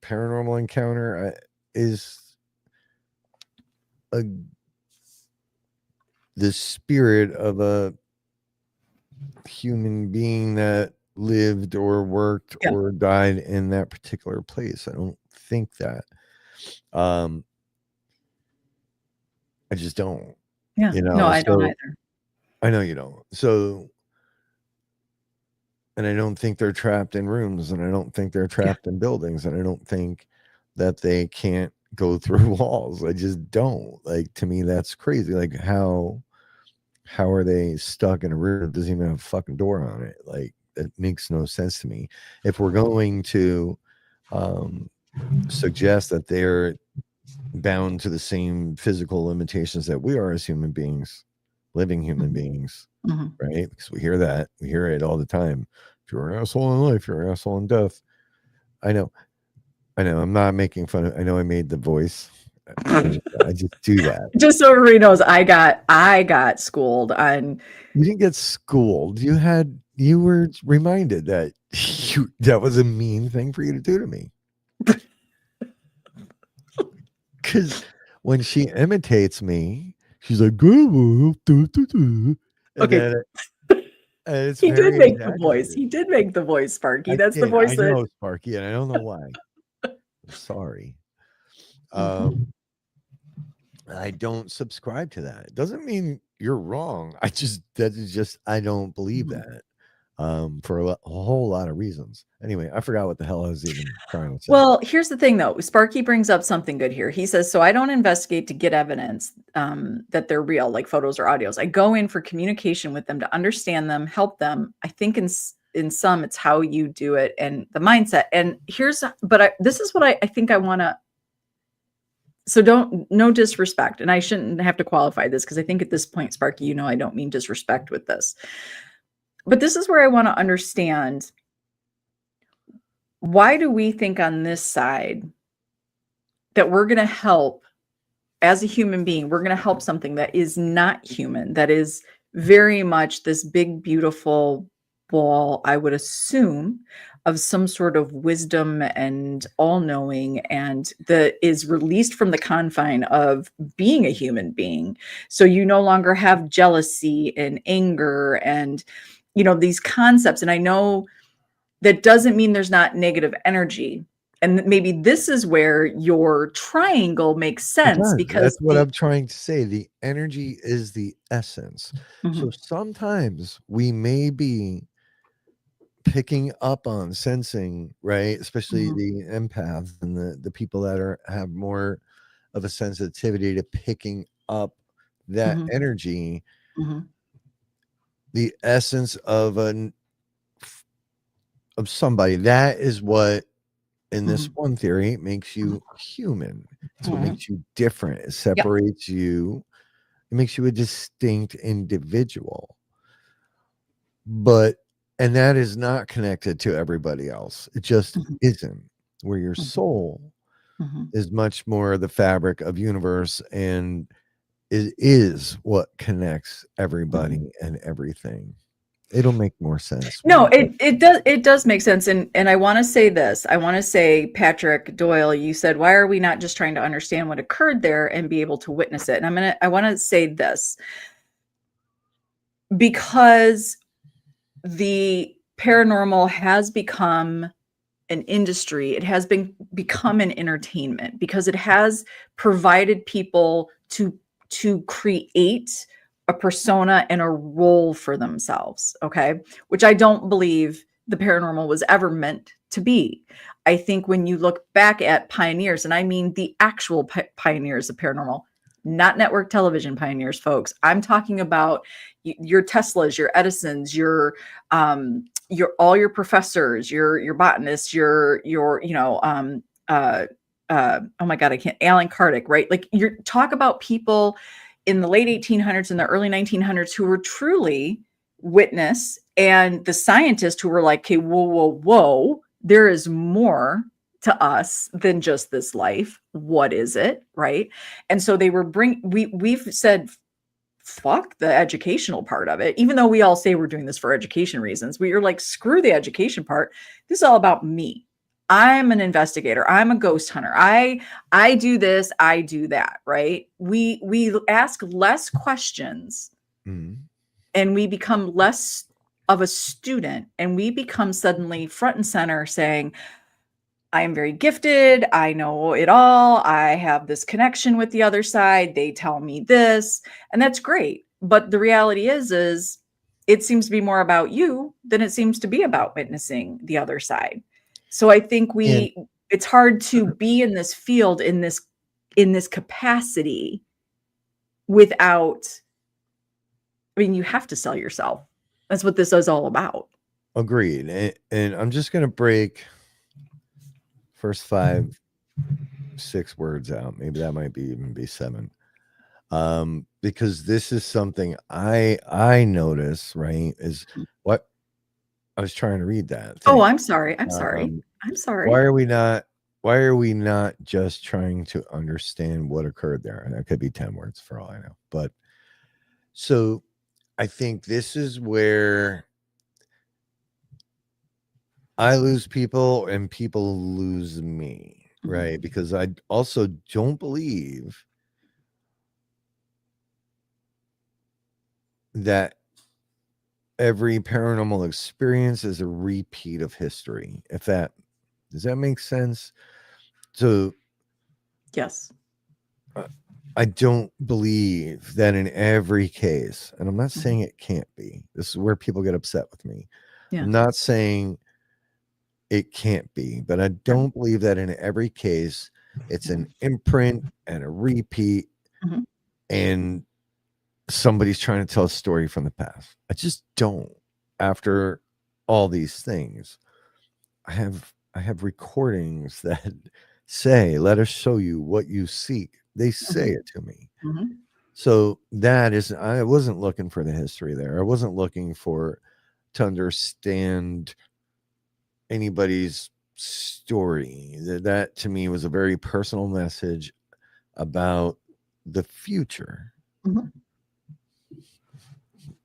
paranormal encounter is the spirit of a human being that lived or worked or died in that particular place. I don't think that. I just don't. Yeah. No, I don't either. I know you don't. So, and I don't think they're trapped in rooms, and I don't think they're trapped in buildings, and I don't think that they can't go through walls. I just don't. Like, to me, that's crazy. Like, how are they stuck in a room that doesn't even have a fucking door on it? Like, it makes no sense to me. If we're going to suggest that they're bound to the same physical limitations that we are as human beings, living human beings, right? Because we hear it all the time. If you're an asshole in life, you're an asshole in death. I know. I'm not making fun of. I know I made the voice. I just do that. Just so everybody knows, I got schooled on. You didn't get schooled. You were reminded that that was a mean thing for you to do to me. Because when she imitates me, she's like, and okay. It's he did make the voice. He did make the voice, Sparky. That's the voice. I know, Sparky, and I don't know why. I'm sorry. I don't subscribe to that. It doesn't mean you're wrong. I don't believe that. For a whole lot of reasons. Anyway, I forgot what the hell I was even trying to say. Well, here's the thing, though. Sparky brings up something good here. He says, so I don't investigate to get evidence that they're real, like photos or audios. I go in for communication with them to understand them, help them. I think in some, it's how you do it and the mindset. And this is what I think I want to. So no disrespect. And I shouldn't have to qualify this because I think at this point, Sparky, I don't mean disrespect with this. But this is where I want to understand, why do we think on this side that we're going to help as a human being? We're going to help something that is not human, that is very much this big, beautiful ball, I would assume, of some sort of wisdom and all-knowing, and that is released from the confine of being a human being. So you no longer have jealousy and anger and these concepts. And I know that doesn't mean there's not negative energy. And maybe this is where your triangle makes sense, because that's what I'm trying to say. The energy is the essence. So sometimes we may be picking up on, sensing, right? Especially the empaths and the people that have more of a sensitivity to picking up that energy. The essence of somebody. That is what, in this one theory, makes you human. It's what makes you different. It separates you. It makes you a distinct individual. And that is not connected to everybody else. It just isn't. Where your soul is much more the fabric of universe, and it is what connects everybody and everything. It'll make more sense. No, it does make sense. And I want to say this. I want to say, Patrick Doyle, you said, why are we not just trying to understand what occurred there and be able to witness it? And I want to say this, because the paranormal has become an industry. It has become an entertainment, because it has provided people to create a persona and a role for themselves, okay? Which I don't believe the paranormal was ever meant to be. I think when you look back at pioneers, and I mean the actual pioneers of paranormal, not network television pioneers, folks. I'm talking about your Teslas, your Edisons, your all your professors, your botanists, your oh my God, I can't, Alan Kardec, right? Like, you talk about people in the late 1800s and the early 1900s who were truly witness, and the scientists who were like, okay, whoa, there is more to us than just this life. What is it, right? And so they were we've said, fuck the educational part of it, even though we all say we're doing this for education reasons. We are like, screw the education part. This is all about me. I'm an investigator. I'm a ghost hunter. I do this, I do that, right? We ask less questions, and we become less of a student, and we become suddenly front and center saying, I am very gifted. I know it all. I have this connection with the other side. They tell me this, and that's great. But the reality is it seems to be more about you than it seems to be about witnessing the other side. So I think it's hard to be in this field, in this capacity, without, I mean, you have to sell yourself. That's what this is all about. Agreed. And I'm just going to break first 5, 6 words out. Maybe that might even be 7. Because this is something I notice, right? Is what I was trying to read that. Oh, I'm sorry. I'm sorry. Why are we not just trying to understand what occurred there? And that could be 10 words for all I know. But so I think this is where I lose people and people lose me, right? Because I also don't believe that every paranormal experience is a repeat of history. Does that make sense? So yes, I don't believe that in every case, and I'm not saying it can't be. This is where people get upset with me. Yeah. I'm not saying it can't be, but I don't believe that in every case it's an imprint and a repeat, and somebody's trying to tell a story from the past. I just don't. After all these things, I have recordings that say, let us show you what you seek. They say it to me. So that is, I wasn't looking for the history there. I wasn't looking to understand anybody's story. That to me was a very personal message about the future.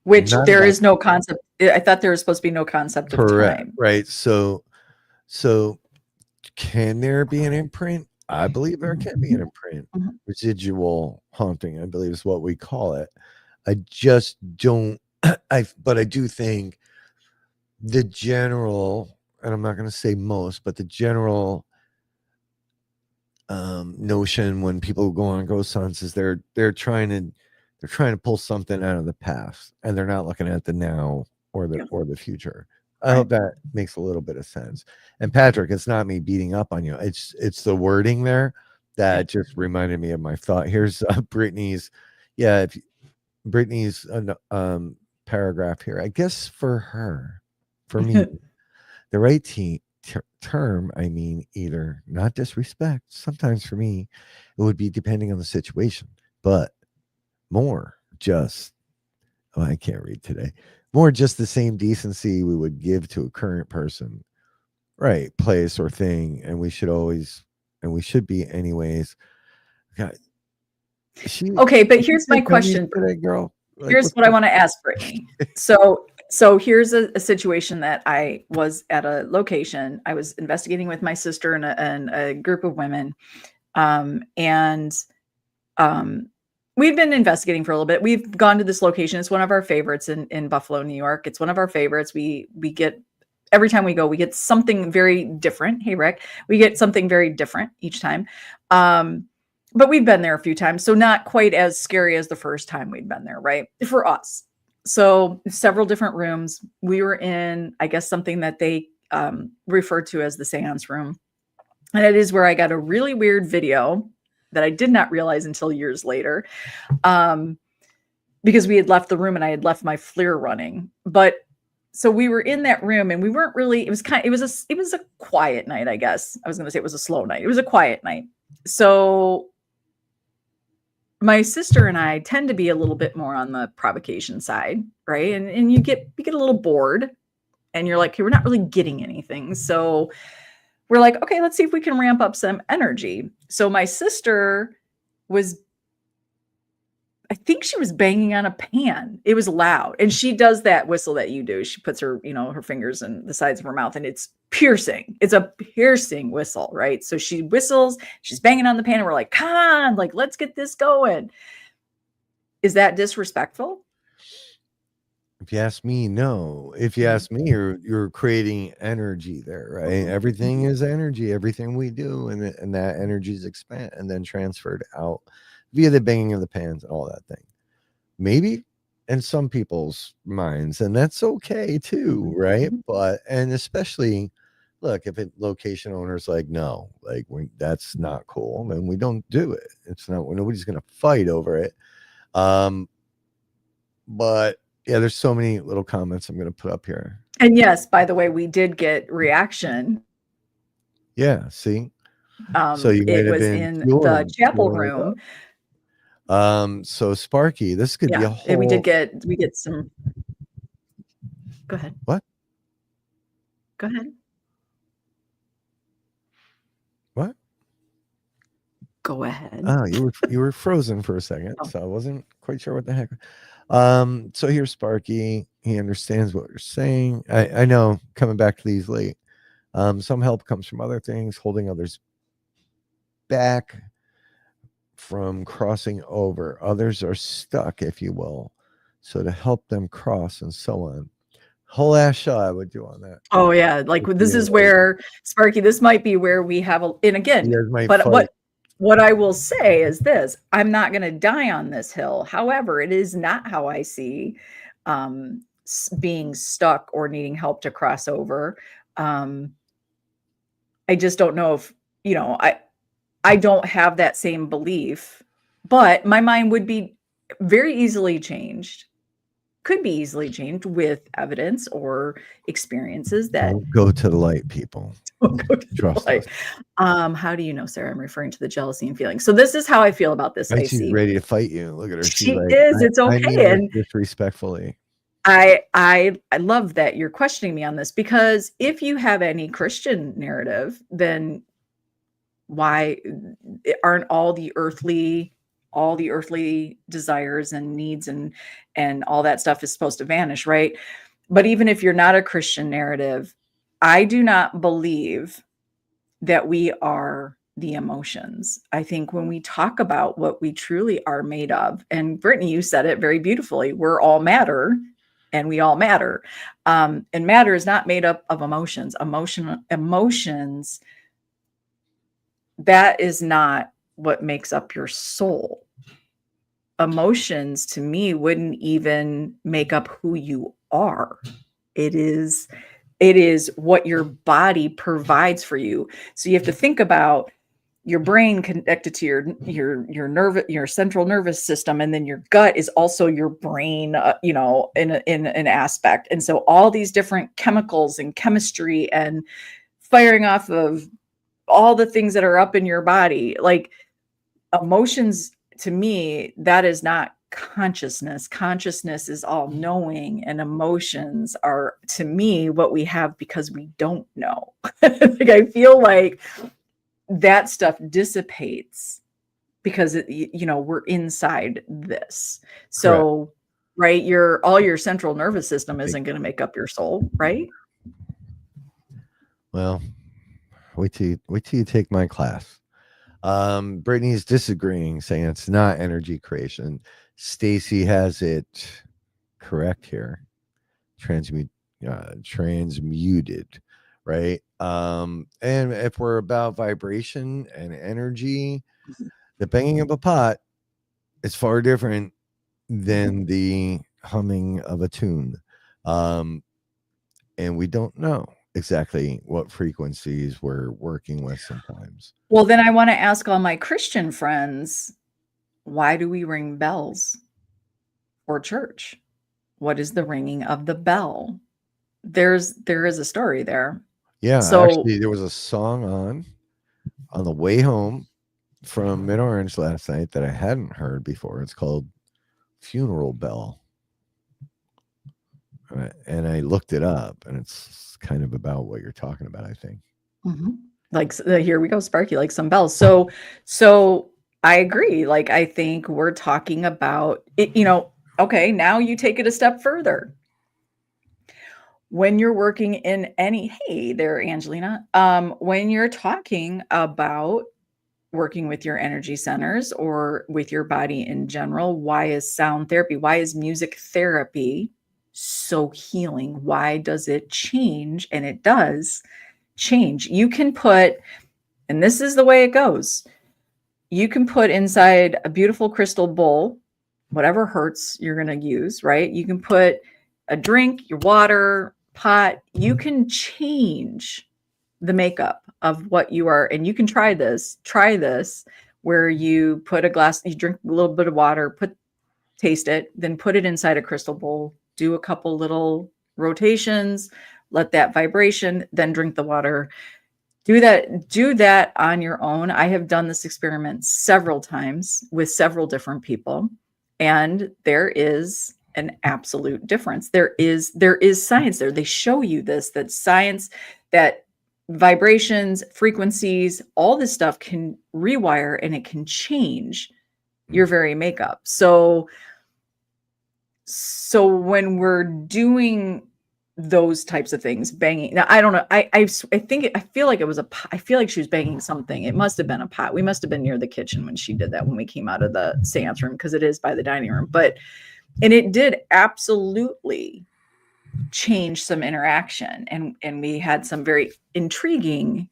Which there is no concept. I thought there was supposed to be no concept of time. Right. So can there be an imprint? I believe there can be an imprint. Residual haunting, I believe, is what we call it. I just don't. But I do think the general, and I'm not going to say most, but the general notion when people go on ghost hunts is they're trying to pull something out of the past, and they're not looking at the now or the future. I hope that makes a little bit of sense. And Patrick, it's not me beating up on you. It's the wording there that just reminded me of my thought. Here's Brittany's paragraph here. I guess for me, the right term, I mean, either not disrespect. Sometimes for me, it would be depending on the situation, but more just, I can't read today. More just the same decency we would give to a current person, right, place or thing, and we should be anyways. God, okay, but here's my question today, girl. Here's what I want to ask Brittany. So So here's a situation that I was at a location. I was investigating with my sister and a group of women. And we've been investigating for a little bit. We've gone to this location. It's one of our favorites in Buffalo, New York. It's one of our favorites. We get, every time we go, we get something very different. Hey, Rick, we get something very different each time. But we've been there a few times, so not quite as scary as the first time we'd been there, right? For us. So several different rooms. We were in, I guess, something that they refer to as the seance room. And it is where I got a really weird video that I did not realize until years later, because we had left the room and I had left my FLIR running. But so we were in that room and we weren't really, it was a quiet night, I guess. I was going to say it was a slow night. It was a quiet night. So my sister and I tend to be a little bit more on the provocation side, right? And you get a little bored and you're like, okay, we're not really getting anything. So we're like, okay, let's see if we can ramp up some energy. So my sister was, I think she was banging on a pan. It was loud. And she does that whistle that you do. She puts her, her fingers in the sides of her mouth and it's piercing. It's a piercing whistle, right? So she whistles, she's banging on the pan and we're like, come on, like, let's get this going. Is that disrespectful? If you ask me, no. If you ask me, you're creating energy there, right? Everything is energy. Everything we do, and that energy is expanded and then transferred out via the banging of the pans and all that thing. Maybe in some people's minds, and that's okay too, right? But and especially, look, if a location owner's like, no, like that's not cool, then we don't do it. It's not. Nobody's gonna fight over it. But yeah, there's so many little comments I'm going to put up here. And yes, by the way, we did get reaction. Yeah, see? So you might it have was been in the chapel room. So Sparky, this could be a whole. We get some. Go ahead. What? Go ahead. What? Go ahead. Oh, you were frozen for a second, so I wasn't quite sure what the heck. So here's Sparky. He understands what you're saying. I know, coming back to these late. Some help comes from other things, holding others back from crossing over. Others are stuck, if you will. So to help them cross and so on. Whole ass shot I would do on that. Oh yeah, like this is where Sparky. This might be where we have and again, but what I will say is this: I'm not going to die on this hill. However, it is not how I see being stuck or needing help to cross over. I just don't know if I don't have that same belief, but my mind would be very easily changed. Could be easily changed with evidence or experiences that go to the light, people. Trust us. How do you know, Sarah? I'm referring to the jealousy and feelings. So this is how I feel about this. She's ready to fight you. Look at her. She is. It's okay. And disrespectfully. I love that you're questioning me on this, because if you have any Christian narrative, then why aren't all the earthly desires and needs and all that stuff is supposed to vanish, right? But even if you're not a Christian narrative, I do not believe that we are the emotions. I think when we talk about what we truly are made of, and Brittany, you said it very beautifully, we're all matter and we all matter. And matter is not made up of emotions. Emotions, that is not what makes up your soul. Emotions to me wouldn't even make up who you are. It is what your body provides for you. So you have to think about your brain connected to your central nervous system, and then your gut is also your brain, in an aspect. And so all these different chemicals and chemistry and firing off of all the things that are up in your body, like emotions, to me, that is not consciousness. Consciousness is all knowing, and emotions are, to me, what we have because we don't know. Like, I feel like that stuff dissipates because we're inside this. So right? All your central nervous system isn't going to make up your soul, right? Well, wait till you take my class. Brittany's disagreeing, saying it's not energy creation. Stacy has it correct here. Transmuted, right? And if we're about vibration and energy, the banging of a pot is far different than the humming of a tune. And we don't know exactly what frequencies we're working with sometimes. Well, then I want to ask all my Christian friends, why do we ring bells for church? What is the ringing of the bell? There is a story there. Yeah, So actually, there was a song on the way home from Mid Orange last night that I hadn't heard before. It's called Funeral Bell. And I looked it up, and it's kind of about what you're talking about, I think. Like, here we go, Sparky, like some bells. So I agree. Like, I think we're talking about it, okay, now you take it a step further. When you're working in hey there, Angelina, when you're talking about working with your energy centers or with your body in general, why is sound therapy, why is music therapy so healing? Why does it change? And it does change. You can put, and this is the way it goes, you can put inside a beautiful crystal bowl, whatever hertz you're going to use, right? You can put a drink, your water, pot, you can change the makeup of what you are. And you can try this where you put a glass, you drink a little bit of water, taste it, then put it inside a crystal bowl, do a couple little rotations, let that vibration, then drink the water. Do that on your own. I have done this experiment several times with several different people, and there is an absolute difference. There is science there. They show you that science, that vibrations, frequencies, all this stuff can rewire and it can change your very makeup. So when we're doing those types of things, banging, now I don't know, I feel like it was I feel like she was banging something. It must have been a pot. We must have been near the kitchen when she did that, when we came out of the seance room, because it is by the dining room. And it did absolutely change some interaction, and we had some very intriguing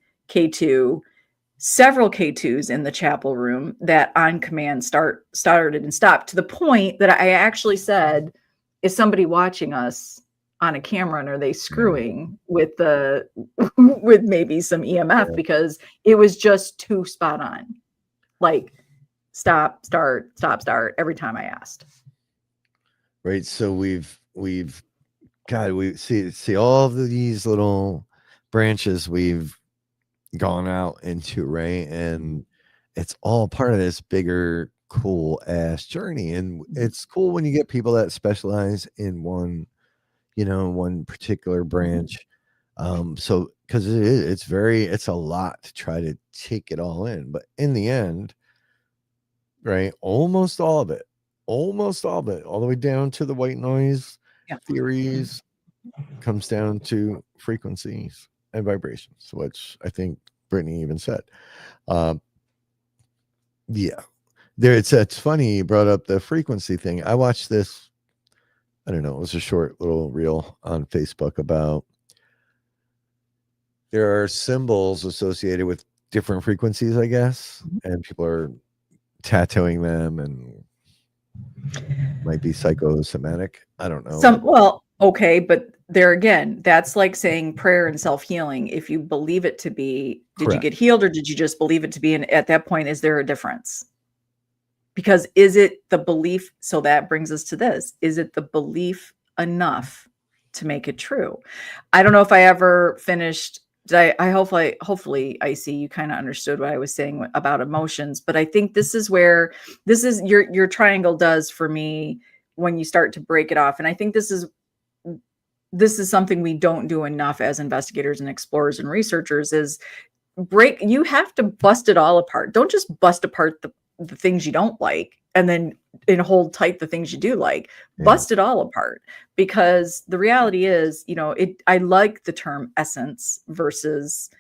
several K2s in the chapel room that on command started and stopped, to the point that I actually said, is somebody watching us on a camera, and are they screwing with with maybe some EMF, because it was just too spot on. Like, stop, start, stop, start every time I asked. Right. So we see all of these little branches we've gone out into, right? And it's all part of this bigger, cool ass journey. And it's cool when you get people that specialize in one particular branch. So because it's a lot to try to take it all in, but in the end, right, almost all of it, all the way down to the white noise theories, comes down to frequencies and vibrations, which I think Brittany even said. It's funny you brought up the frequency thing. I watched this, I don't know, it was a short little reel on Facebook about there are symbols associated with different frequencies, I guess, and people are tattooing them, and might be psychosomatic. I don't know. Okay, but there again, that's like saying prayer and self-healing. If you believe it to be, did you get healed, or did you just believe it to be? And at that point, is there a difference? Because is it the belief? So that brings us to this. Is it the belief enough to make it true? I don't know if I ever finished. I hopefully I see you kind of understood what I was saying about emotions, but I think this is where your triangle does for me when you start to break it off. And I think this is something we don't do enough as investigators and explorers and researchers, is you have to bust it all apart. Don't just bust apart the things you don't like and then and hold tight the things you do like. Yeah. Bust it all apart, because the reality is, I like the term essence versus,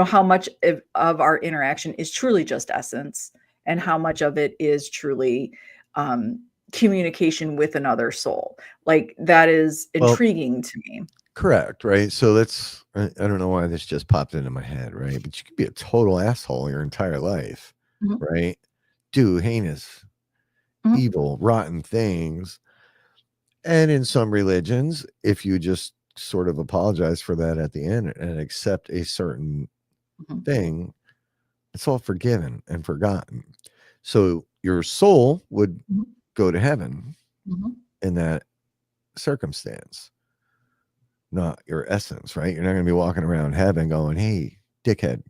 how much of our interaction is truly just essence, and how much of it is truly communication with another soul. Like, that is Well, intriguing to me. correct, right? So I don't know why this just popped into my head, right? But you could be a total asshole your entire life, Mhm. right? Do heinous, Mhm. evil, rotten things. And in some religions, if you just sort of apologize for that at the end and accept a certain Mhm. thing, it's all forgiven and forgotten. So your soul would Mhm. go to heaven Mhm. in that circumstance, not your essence, right? You're not going to be walking around heaven going, "Hey, dickhead."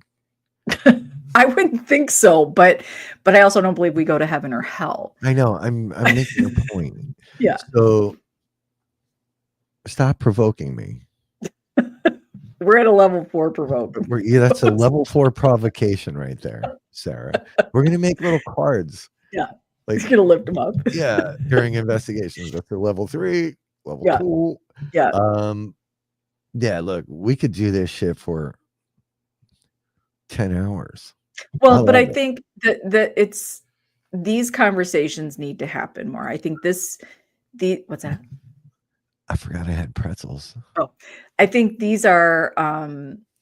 I wouldn't think so, but I also don't believe we go to heaven or hell. I know. I'm making a point. Yeah. So stop provoking me. We're at a level 4 provoke. That's a level 4 provocation right there, Sarah. We're going to make little cards. Yeah. Like, He's gonna lift them up. yeah, during investigations. That's a level 3, level Yeah. 2. Yeah. Yeah, look, we could do this shit for 10 hours. Well, but I love it. think that it's these conversations need to happen more. I think what's that? I forgot I had pretzels. Oh, I think these are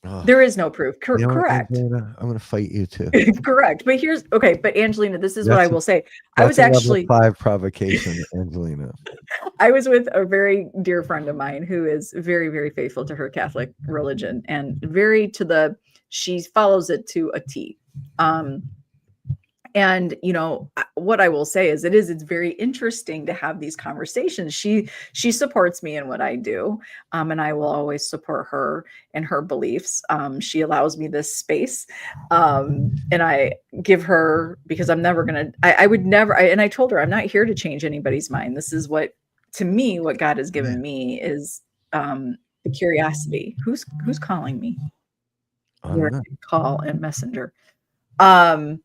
Ugh. there is no proof. You know what, Correct. Angelina? I'm going to fight you too. Correct. But Angelina, this is what I That's a will say. I that's was a level actually 5 provocation, Angelina. I was with a very dear friend of mine who is very, very faithful to her Catholic religion, and she follows it to a T. And what I will say is it's very interesting to have these conversations. She supports me in what I do, and I will always support her in her beliefs. She allows me this space, and I give her, because I'm never gonna I would never and I told her, I'm not here to change anybody's mind. This is what, to me, what God has given me is the curiosity. Who's calling me? I don't know. Call and messenger. Um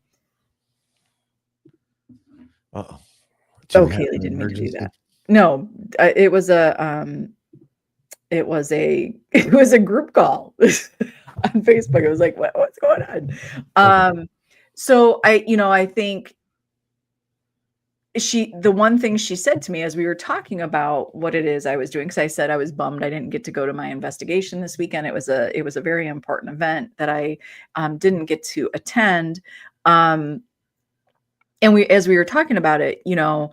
Uh-oh. Oh, Kaylee didn't mean to do that. No, it was a it was a group call on Facebook. It was like, what's going on? So I think the one thing she said to me as we were talking about what it is I was doing, because I said I was bummed I didn't get to go to my investigation this weekend. It was a very important event that I didn't get to attend. And as we were talking about it, in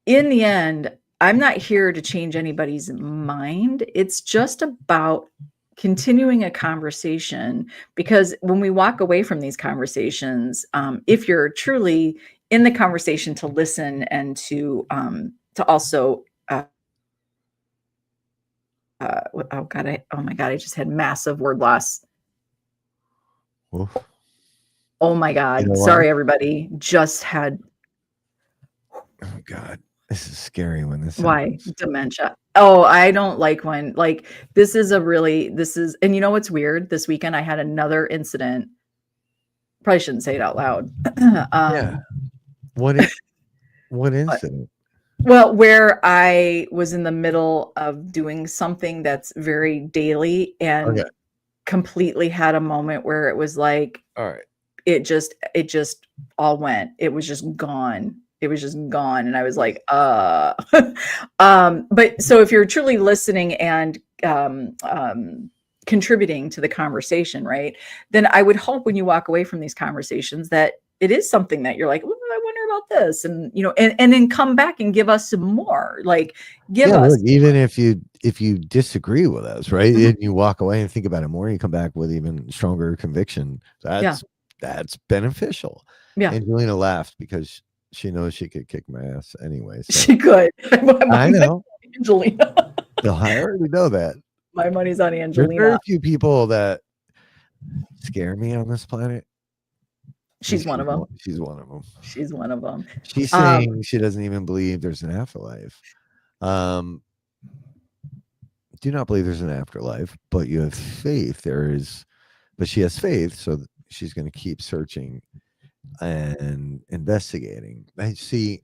the end, I'm not here to change anybody's mind. It's just about continuing a conversation, because when we walk away from these conversations, if you're truly in the conversation to listen and to also oh god, oh my god, I just had massive word loss. Oof. Oh my god, You know sorry what? everybody, just had Oh God, this is scary when this why happens. dementia. Oh, I don't like when, like, this is, and you know what's weird? This weekend I had another incident. Probably shouldn't say it out loud. Yeah. What But, incident? well, where I was in the middle of doing something that's very daily, and Okay. completely had a moment where it was like, All right. it just all went. It was just gone. It was just gone. And I was like, but so if you're truly listening and contributing to the conversation, right, then I would hope when you walk away from these conversations that it is something that you're like, "Ooh, I wonder about this," and and then come back and give us some more. Like, give Yeah, us look, even if you disagree with us, right, Mhm. and you walk away and think about it more, you come back with even stronger conviction. Yeah. That's beneficial. Yeah. Angelina laughed because she knows she could kick my ass anyway. So She could. I know. Angelina. No, I already know that. My money's on There's very Angelina. few people that scare me on this planet. She's one of them. She's one of them. She's one of them. She's saying she doesn't even believe there's an afterlife. Do not believe there's an afterlife, but you have faith. But she has faith, so she's going to keep searching and investigating. I see,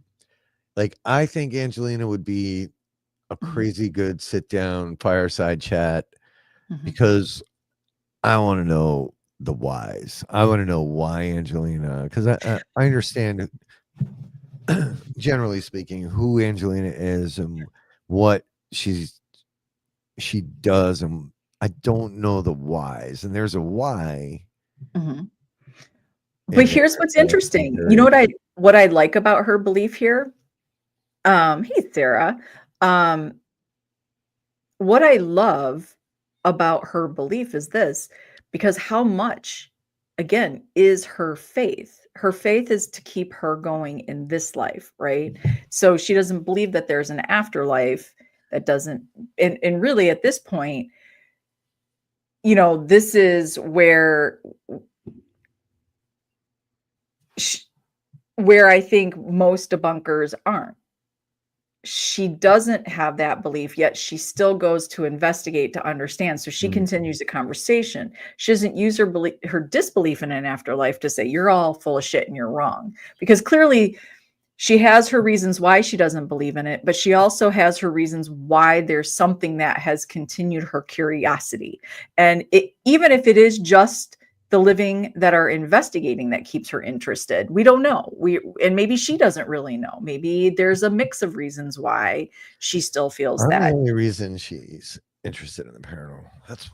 like, I think Angelina would be a crazy good sit down fireside chat because I want to know the whys. I want to know why Angelina, because I understand, generally speaking, who Angelina is and what she does, and I don't know the whys. And there's a why. But here's what's interesting. You know what I like about her belief here? Hey, Sarah. What I love about her belief is this, because how much, again, is her faith? Her faith is to keep her going in this life, right? So she doesn't believe that there's an afterlife that doesn't, and really at this point, you know, this is where I think most debunkers aren't. She doesn't have that belief yet. She still goes to investigate to understand. So she continues the conversation. She doesn't use her disbelief in an afterlife to say, you're all full of shit and you're wrong. Because clearly she has her reasons why she doesn't believe in it, but she also has her reasons why there's something that has continued her curiosity. And even if it is just the living that are investigating that keeps her interested, we don't know. And maybe she doesn't really know. Maybe there's a mix of reasons why she still feels that. The only reason she's interested in the paranormal. That's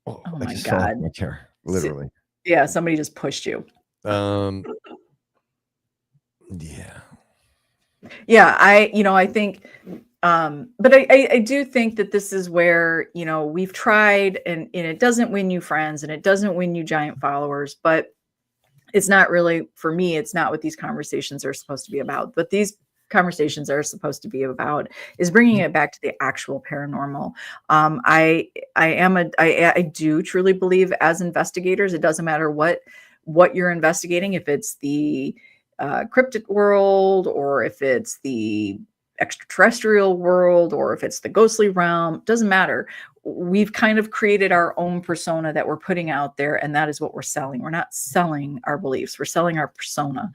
oh I my just God. saw my chair, literally. Yeah, somebody just pushed you. Yeah. Yeah, I think but I do think that this is where, we've tried and it doesn't win you friends and it doesn't win you giant followers, but it's not really, for me, it's not what these conversations are supposed to be about. But these conversations are supposed to be about is bringing it back to the actual paranormal. I do truly believe, as investigators, it doesn't matter what you're investigating, if it's the cryptid world, or if it's the extraterrestrial world, or if it's the ghostly realm, doesn't matter. We've kind of created our own persona that we're putting out there, and that is what we're selling. We're not selling our beliefs, we're selling our persona.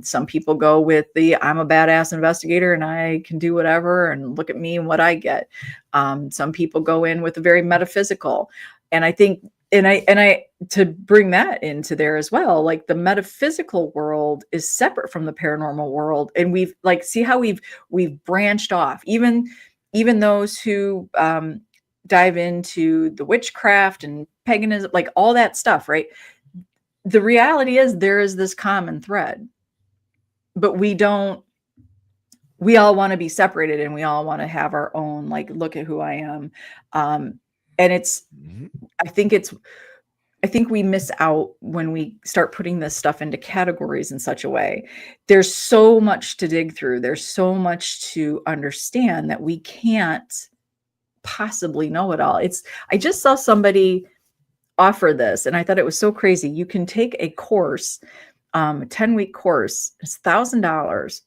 Some people go with the I'm a badass investigator and I can do whatever, and look at me and what I get. Some people go in with a very metaphysical, and I think, and I to bring that into there as well, like the metaphysical world is separate from the paranormal world, and we've see how we've branched off. Even those who dive into the witchcraft and paganism, like all that stuff, right? The reality is there is this common thread, but we all want to be separated, and we all want to have our own, like, look at who I am. And it's, I think we miss out when we start putting this stuff into categories in such a way. There's so much to dig through. There's so much to understand that we can't possibly know it all. I just saw somebody offer this, and I thought it was so crazy. You can take a course, a 10-week course. It's $1,000.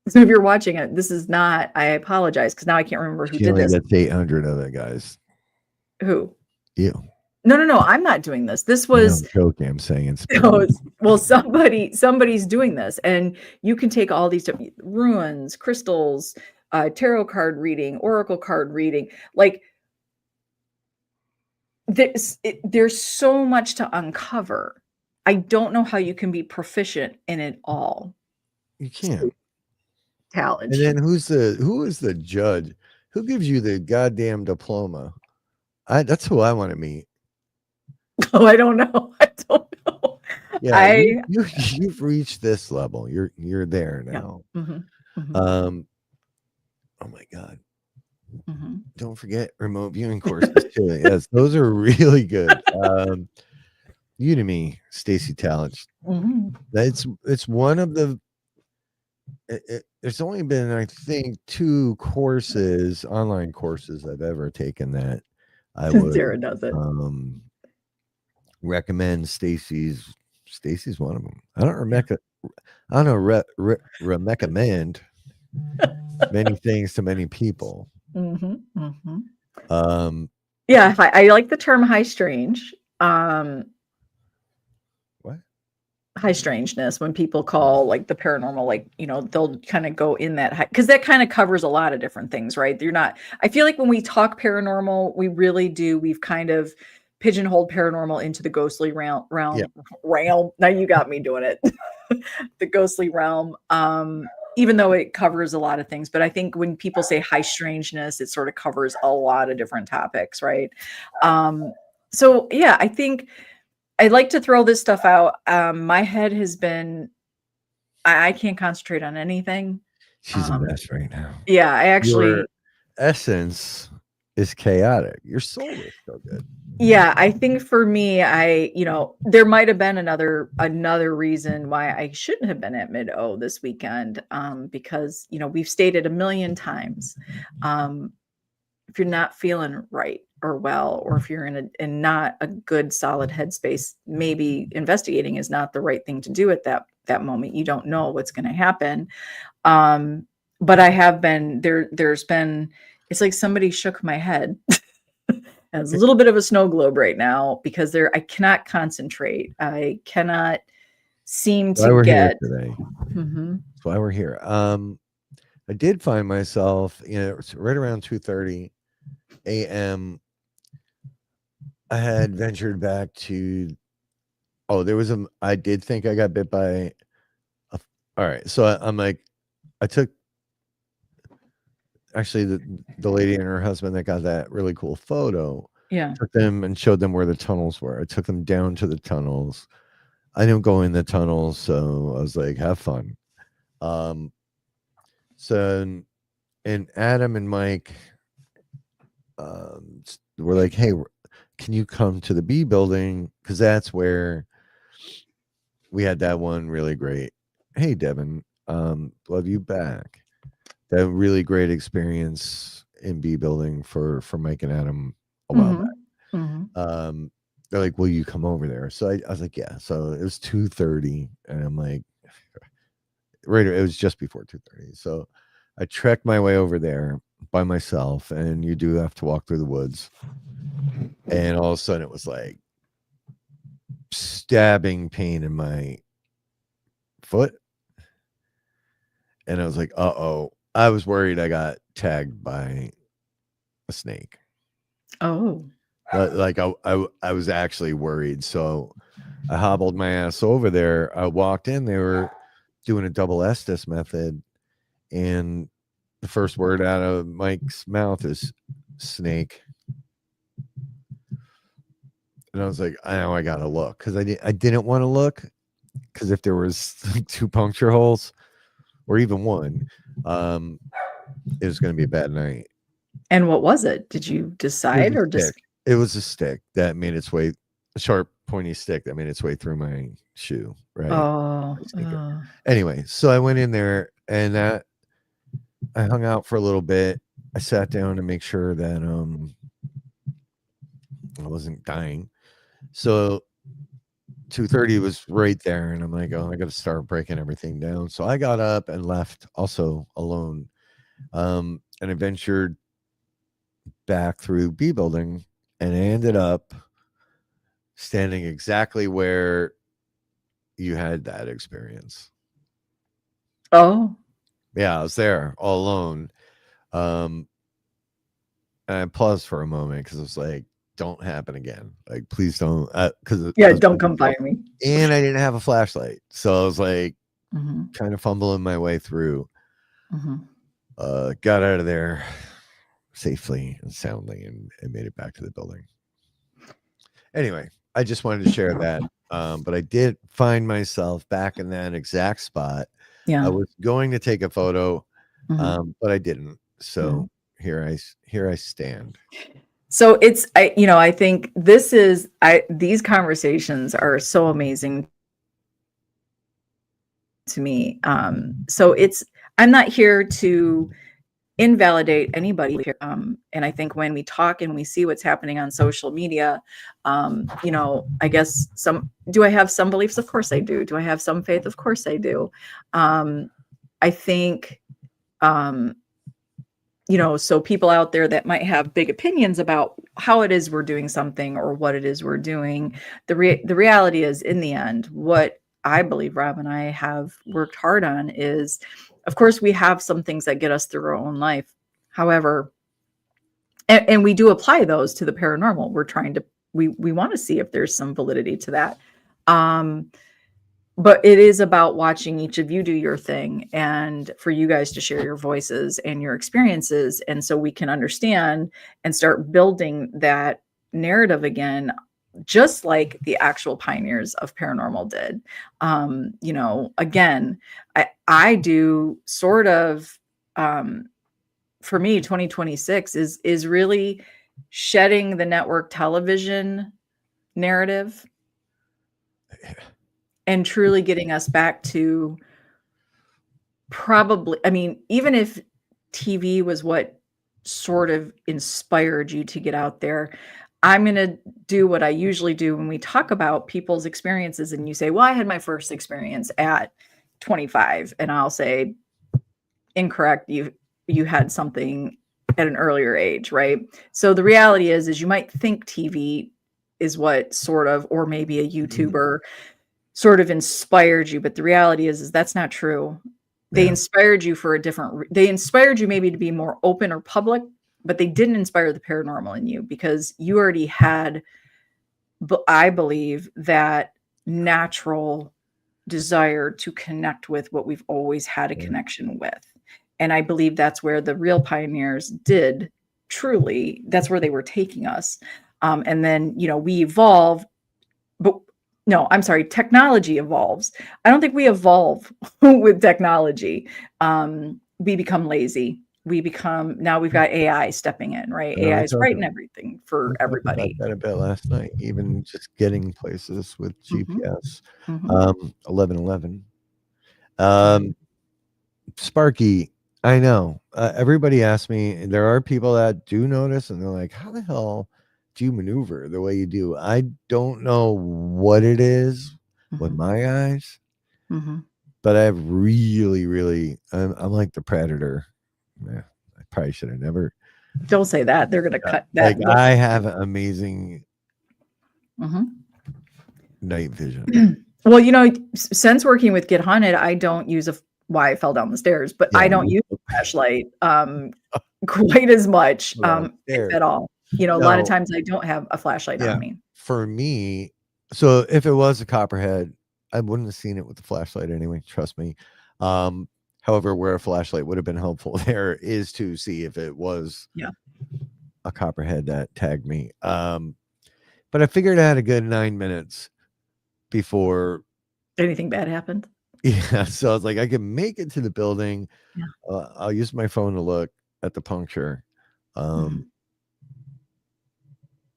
So if you're watching it, this is not, I apologize, because now I can't remember who did this. That's 800 of it, guys. Who? You. No, I'm not doing this. This was, I'm joking. I'm saying it's well, somebody's doing this, and you can take all these different runes, crystals, tarot card reading, oracle card reading. Like, there's so much to uncover. I don't know how you can be proficient in it all. You can't. Talent. And then who is the judge? Who gives you the goddamn diploma? That's who I want to meet. Oh, I don't know. Yeah, you've reached this level. You're there now. Yeah. Mm-hmm. Oh my God. Mm-hmm. Don't forget remote viewing courses too. Yes, those are really good. Udemy, Stacy Talent. Mm-hmm. It's one of the. There's only been, I think, 2 online courses I've ever taken that I would. Sarah does it. Recommend Stacy's one of them. I don't recommend many things to many people. Mm-hmm, mm-hmm. I like the term high strange. What? high strangeness, when people call like the paranormal, like, they'll kind of go in that high, because that kind of covers a lot of different things, right? I feel like when we talk paranormal, we've kind of pigeonholed paranormal into the ghostly Yeah. realm. Now you got me doing it. The ghostly realm. Even though it covers a lot of things, but I think when people say high strangeness, it sort of covers a lot of different topics, right? So yeah, I think I like to throw this stuff out. My head has been, I can't concentrate on anything. She's a mess right now. Yeah, I Your actually, essence is chaotic. Your soul is so good. yeah, I think for me, there might have been another reason why I shouldn't have been at Mid-O this weekend. Because, we've stated a million times, if you're not feeling right or well, or if you're in not a good solid headspace, maybe investigating is not the right thing to do at that moment. You don't know what's going to happen. But I have been there. It's like somebody shook my head. And it's a little bit of a snow globe right now, because I cannot concentrate. I cannot seem That's why to we're here get. today. Mhm. That's why we're here. I did find myself, it's right around 2:30 a.m. I had ventured back to. Oh, I did think I got bit by. All right, so I'm like, I took. Actually, the lady and her husband that got that really cool photo, Yeah. took them and showed them where the tunnels were. I took them down to the tunnels. I didn't go in the tunnels, so I was like, have fun. So, and Adam and Mike were like, hey, can you come to the B building? Because that's where we had that one really great. Hey, Devin, love you back. That really great experience in B building for Mike and Adam a while back. They're like, will you come over there? So I was like, yeah. So it was 2:30, and I'm like, right, it was just before 2:30. So I trekked my way over there by myself, and you do have to walk through the woods. And all of a sudden it was like stabbing pain in my foot. And I was like, uh-oh. I was worried I got tagged by a snake. Oh. Like I was actually worried. So I hobbled my ass over there. I walked in, they were doing a double Estes method, and the first word out of Mike's mouth is snake. And I was like, I know I gotta look, because I didn't want to look, because if there was like 2 puncture holes or even one, it was going to be a bad night. And what was it? Did you decide, or just? It was a stick that made its way, a sharp, pointy stick that made its way through my shoe. Right. Oh. Anyway, so I went in there, and I hung out for a little bit. I sat down to make sure that I wasn't dying. So 2:30 was right there, and I'm like, oh, I got to start breaking everything down. So I got up and left, also alone, and I ventured back through B building, and I ended up standing exactly where you had that experience. Oh. Yeah, I was there all alone. And I paused for a moment, because I was like, don't happen again. Like, please don't. Because Don't come find me. And I didn't have a flashlight, so I was like, Mm-hmm. kind of fumbling my way through. Mm-hmm. Got out of there safely and soundly, and made it back to the building. Anyway, I just wanted to share that. But I did find myself back in that exact spot. Yeah. I was going to take a photo, Mm-hmm. but I didn't. So here I stand. So I think these conversations are so amazing to me. So I'm not here to invalidate anybody here. And I think when we talk and we see what's happening on social media, I guess do I have some beliefs? Of course I do. Do I have some faith? Of course I do. I think, so people out there that might have big opinions about how it is we're doing something or what it is we're doing, the reality is, in the end, what I believe Rob and I have worked hard on is, of course, we have some things that get us through our own life. However, and we do apply those to the paranormal. We're trying to, we want to see if there's some validity to that. But it is about watching each of you do your thing and for you guys to share your voices and your experiences. And so we can understand and start building that narrative again, just like the actual pioneers of paranormal did. You know, again, I do sort of, for me, 2026 is really shedding the network television narrative and truly getting us back to probably, I mean, even if TV was what sort of inspired you to get out there, I'm going to do what I usually do when we talk about people's experiences and you say, well, I had my first experience at 25, and I'll say, incorrect. You had something at an earlier age, right? So the reality is you might think TV is what sort of, or maybe a YouTuber sort of inspired you, but the reality is that's not true. They inspired you for a different, they inspired you maybe to be more open or public, but they didn't inspire the paranormal in you because you already had, I believe, that natural desire to connect with what we've always had a connection with. And I believe that's where the real pioneers did truly, that's where they were taking us. And then, you know, we evolve, but no, I'm sorry, technology evolves. I don't think we evolve with technology. We become lazy. We become, now we've got AI stepping in, right? AI is writing everything for everybody. That a bit last night, even just getting places with GPS. 1111. Sparky, I know. Everybody asks me, there are people that do notice and they're like, how the hell do you maneuver the way you do? I don't know what it is with my eyes, but I have really, I'm like the Predator. Yeah, I probably should have never. Don't say that. They're going to cut that. Like, I have amazing night vision. Well, you know, since working with Get Haunted, I don't use why I fell down the stairs, but I don't use a flashlight quite as much, if at all. You know, a lot of times I don't have a flashlight on me. For me, so if it was a copperhead, I wouldn't have seen it with the flashlight anyway. Trust me. However, where a flashlight would have been helpful there is to see if it was a copperhead that tagged me. But I figured I had a good 9 minutes before anything bad happened. Yeah, so I was like, I can make it to the building. I'll use my phone to look at the puncture.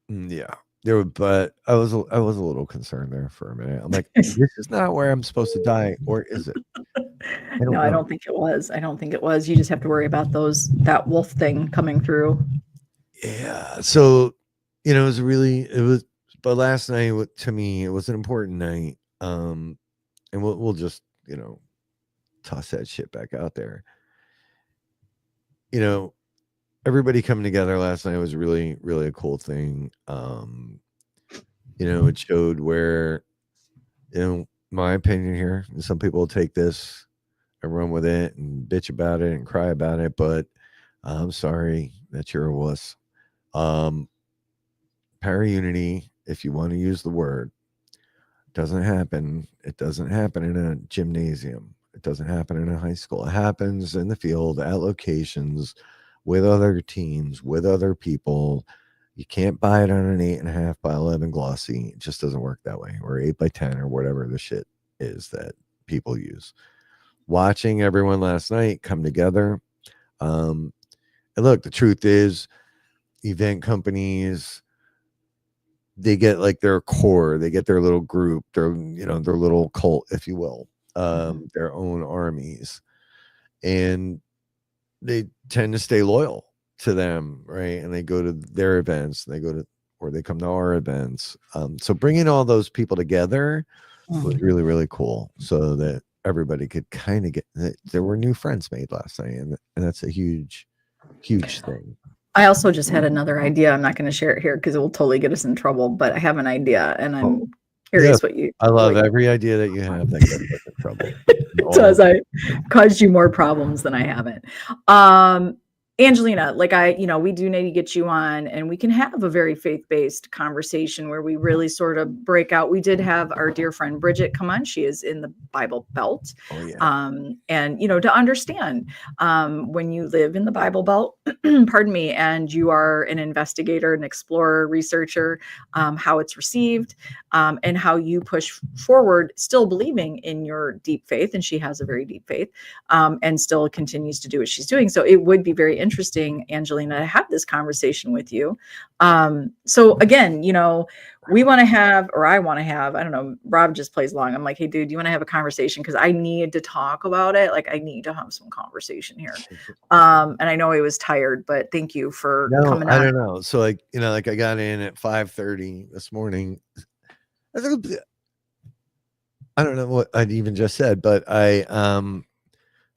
Yeah, but I was a little concerned there for a minute. I'm like, this is not where I'm supposed to die, or is it? I don't think it was. I don't think it was. You just have to worry about that wolf thing coming through. Yeah. So, you know, but last night to me, it was an important night. And we'll just, you know, toss that shit back out there. You know, everybody coming together last night was really a cool thing. You know, it showed where, you know, my opinion here, some people will take this and run with it and bitch about it and cry about it, but I'm sorry that you're a wuss. Para-unity, if you want to use the word, doesn't happen. It doesn't happen in a gymnasium. It doesn't happen in a high school. It happens in the field at locations with other teams, with other people. You can't buy it on an 8.5 by 11 glossy. It just doesn't work that way, or 8 by 10 or whatever the shit is that people use. Watching everyone last night come together. And look, the truth is, event companies, they get like their core, they get their little group, their little cult, if you will, their own armies, and they tend to stay loyal to them, right? And they go to their events, or they come to our events. So bringing all those people together was really cool, so that everybody could kind of there were new friends made last night, and that's a huge thing. I also just had another idea. I'm not going to share it here because it will totally get us in trouble, but I have an idea, and I'm Curious what you I love like. every idea that you have that gets us in trouble. Does I caused you more problems than I haven't. Angelina, like we do need to get you on and we can have a very faith-based conversation where we really sort of break out. We did have our dear friend Bridget come on. She is in the Bible Belt. Oh yeah. And to understand when you live in the Bible Belt, pardon me, and you are an investigator, an explorer, researcher, how it's received, and how you push forward, still believing in your deep faith. And she has a very deep faith, and still continues to do what she's doing. So it would be very interesting, Angelina, to have this conversation with you. So again, we want to have, or I want to have, I don't know, Rob just plays along. I'm like, hey, dude, do you want to have a conversation? Because I need to talk about it. Like, I need to have some conversation here. And I know he was tired, but thank you for coming on. I don't know. So I got in at 5:30 this morning. I don't know what I even just said, but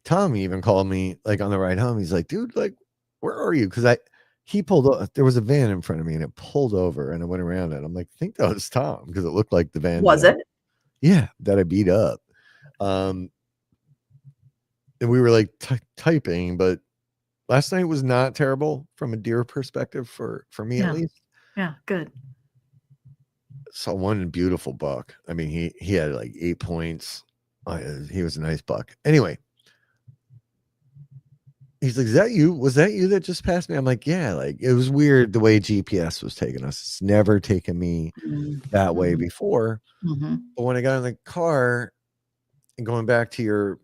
Tom even called me like on the ride home. He's like, dude, like, where are you? Because he pulled up. There was a van in front of me and it pulled over and I went around it. I'm like, I think that was Tom because it looked like the van. Was it? Yeah, that I beat up. And we were like typing, but last night was not terrible from a deer perspective for me at least. Yeah, good. Saw one beautiful buck. I mean, he had like 8 points. He was a nice buck. Anyway. He's like, is that you? Was that you that just passed me? I'm like, yeah, like it was weird the way GPS was taking us. It's never taken me that way before. But when I got in the car and going back to your,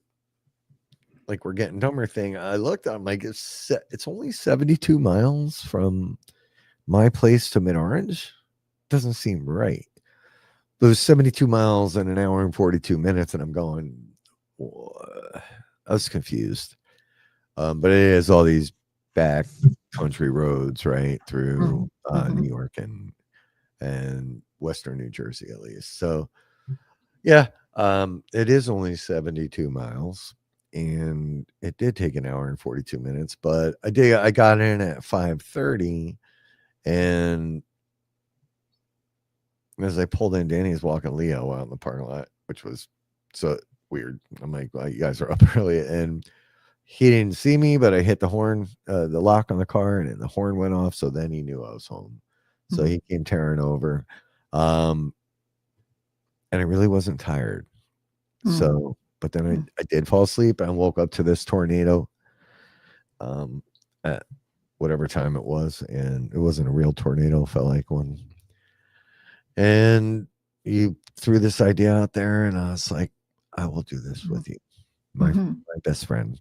like, we're getting dumber thing, I looked, I'm like, it's only 72 miles from my place to Mid-Orange. Doesn't seem right. But it was 72 miles in an hour and 42 minutes. And I'm going, I was confused. But it is all these back country roads, right, through New York and Western New Jersey, at least. So, yeah, it is only 72 miles, and it did take an hour and 42 minutes. But I got in at 5:30, and as I pulled in, Danny was walking Leo out in the parking lot, which was so weird. I'm like, well, you guys are up early, and he didn't see me, but I hit the horn, the lock on the car, and the horn went off. So then he knew I was home. So he came tearing over. And I really wasn't tired. So, but then I did fall asleep and woke up to this tornado at whatever time it was. And it wasn't a real tornado, felt like one. And you threw this idea out there, and I was like, I will do this with you, my best friend.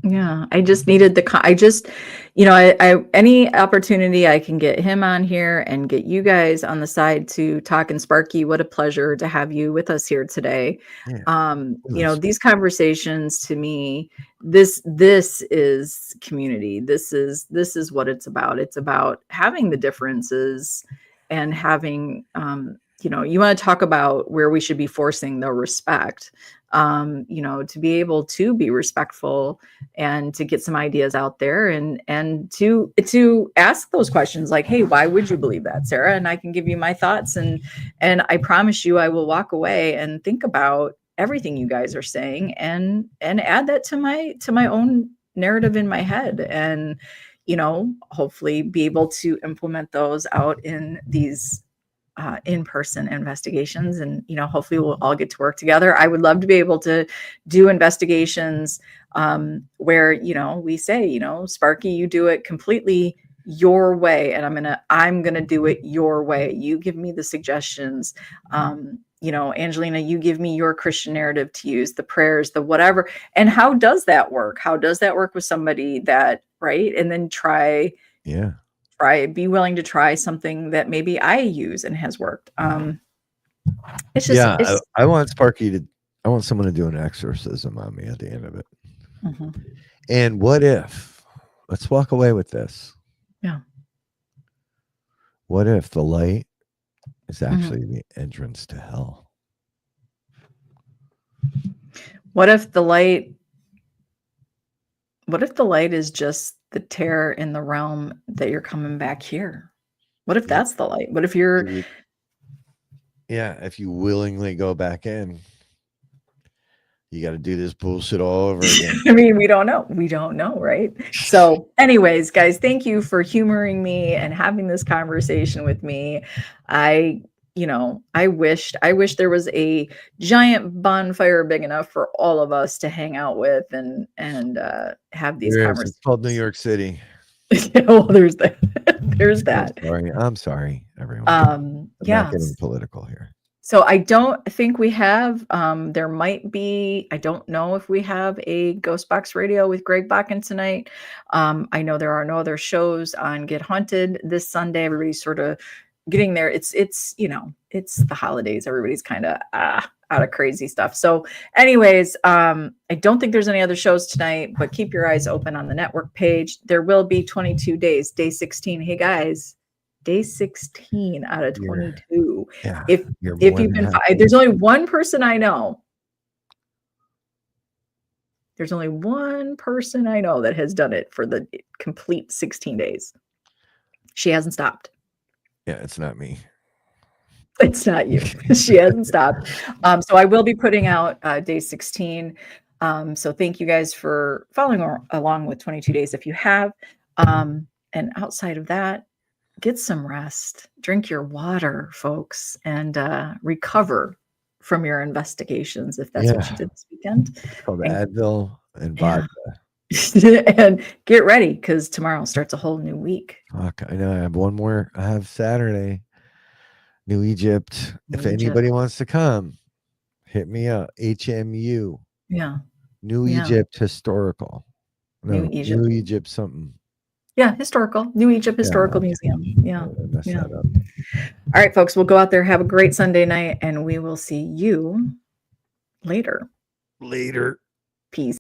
Yeah, I just needed I any opportunity I can get him on here and get you guys on the side to talk. And Sparky, what a pleasure to have you with us here today. Yeah. These conversations, to me, this is community. This is what it's about. It's about having the differences and having you want to talk about where we should be forcing the respect, to be able to be respectful and to get some ideas out there and to ask those questions like, hey, why would you believe that, Sara? And I can give you my thoughts, and I promise you I will walk away and think about everything you guys are saying and add that to my own narrative in my head, and hopefully be able to implement those out in these in-person investigations. And hopefully we'll all get to work together. I would love to be able to do investigations where we say, Sparky, you do it completely your way, and I'm gonna do it your way. You give me the suggestions. Angelina, you give me your Christian narrative to use, the prayers, the whatever. And how does that work? How does that work with somebody that, right? And then be willing to try something that maybe I use and has worked. It's just, I want I want someone to do an exorcism on me at the end of it. And what if, let's walk away with this. Yeah. What if the light is actually the entrance to hell? What if the light is just the tear in the realm that you're coming back here? What if that's the light? What if you're Yeah, if you willingly go back in, you got to do this bullshit all over again. I mean, we don't know. We don't know, right? So, anyways, guys, thank you for humoring me and having this conversation with me. I wish there was a giant bonfire big enough for all of us to hang out with and have these There is. conversations. It's called New York City. Well, there's that. There's that. I'm sorry, everyone. I'm not getting political here. So I don't think we have, there might be, I don't know if we have a Ghost Box Radio with Greg Bakken tonight. I know there are no other shows on Get Haunted this Sunday. Everybody's sort of getting there. It's the holidays. Everybody's kind of out of crazy stuff. So anyways, I don't think there's any other shows tonight, but keep your eyes open on the network page. There will be 22 days, day 16. Hey guys, day 16 out of 22. If you've been, there's only one person I know. There's only one person I know that has done it for the complete 16 days. She hasn't stopped. Yeah, it's not me. It's not you. She hasn't stopped. So I will be putting out day 16. So thank you guys for following along with 22 days if you have. And outside of that, get some rest, drink your water, folks, and recover from your investigations if that's what you did this weekend. It's called Advil and vodka. And get ready because tomorrow starts a whole new week. Fuck, I know. I have one more. I have Saturday, New Egypt. If anybody wants to come, hit me up. HMU. Yeah. New Egypt Historical. No, New Egypt something. Yeah, historical. New Egypt Historical Museum. Yeah. All right, folks, we'll go out there, have a great Sunday night, and we will see you later. Later. Peace.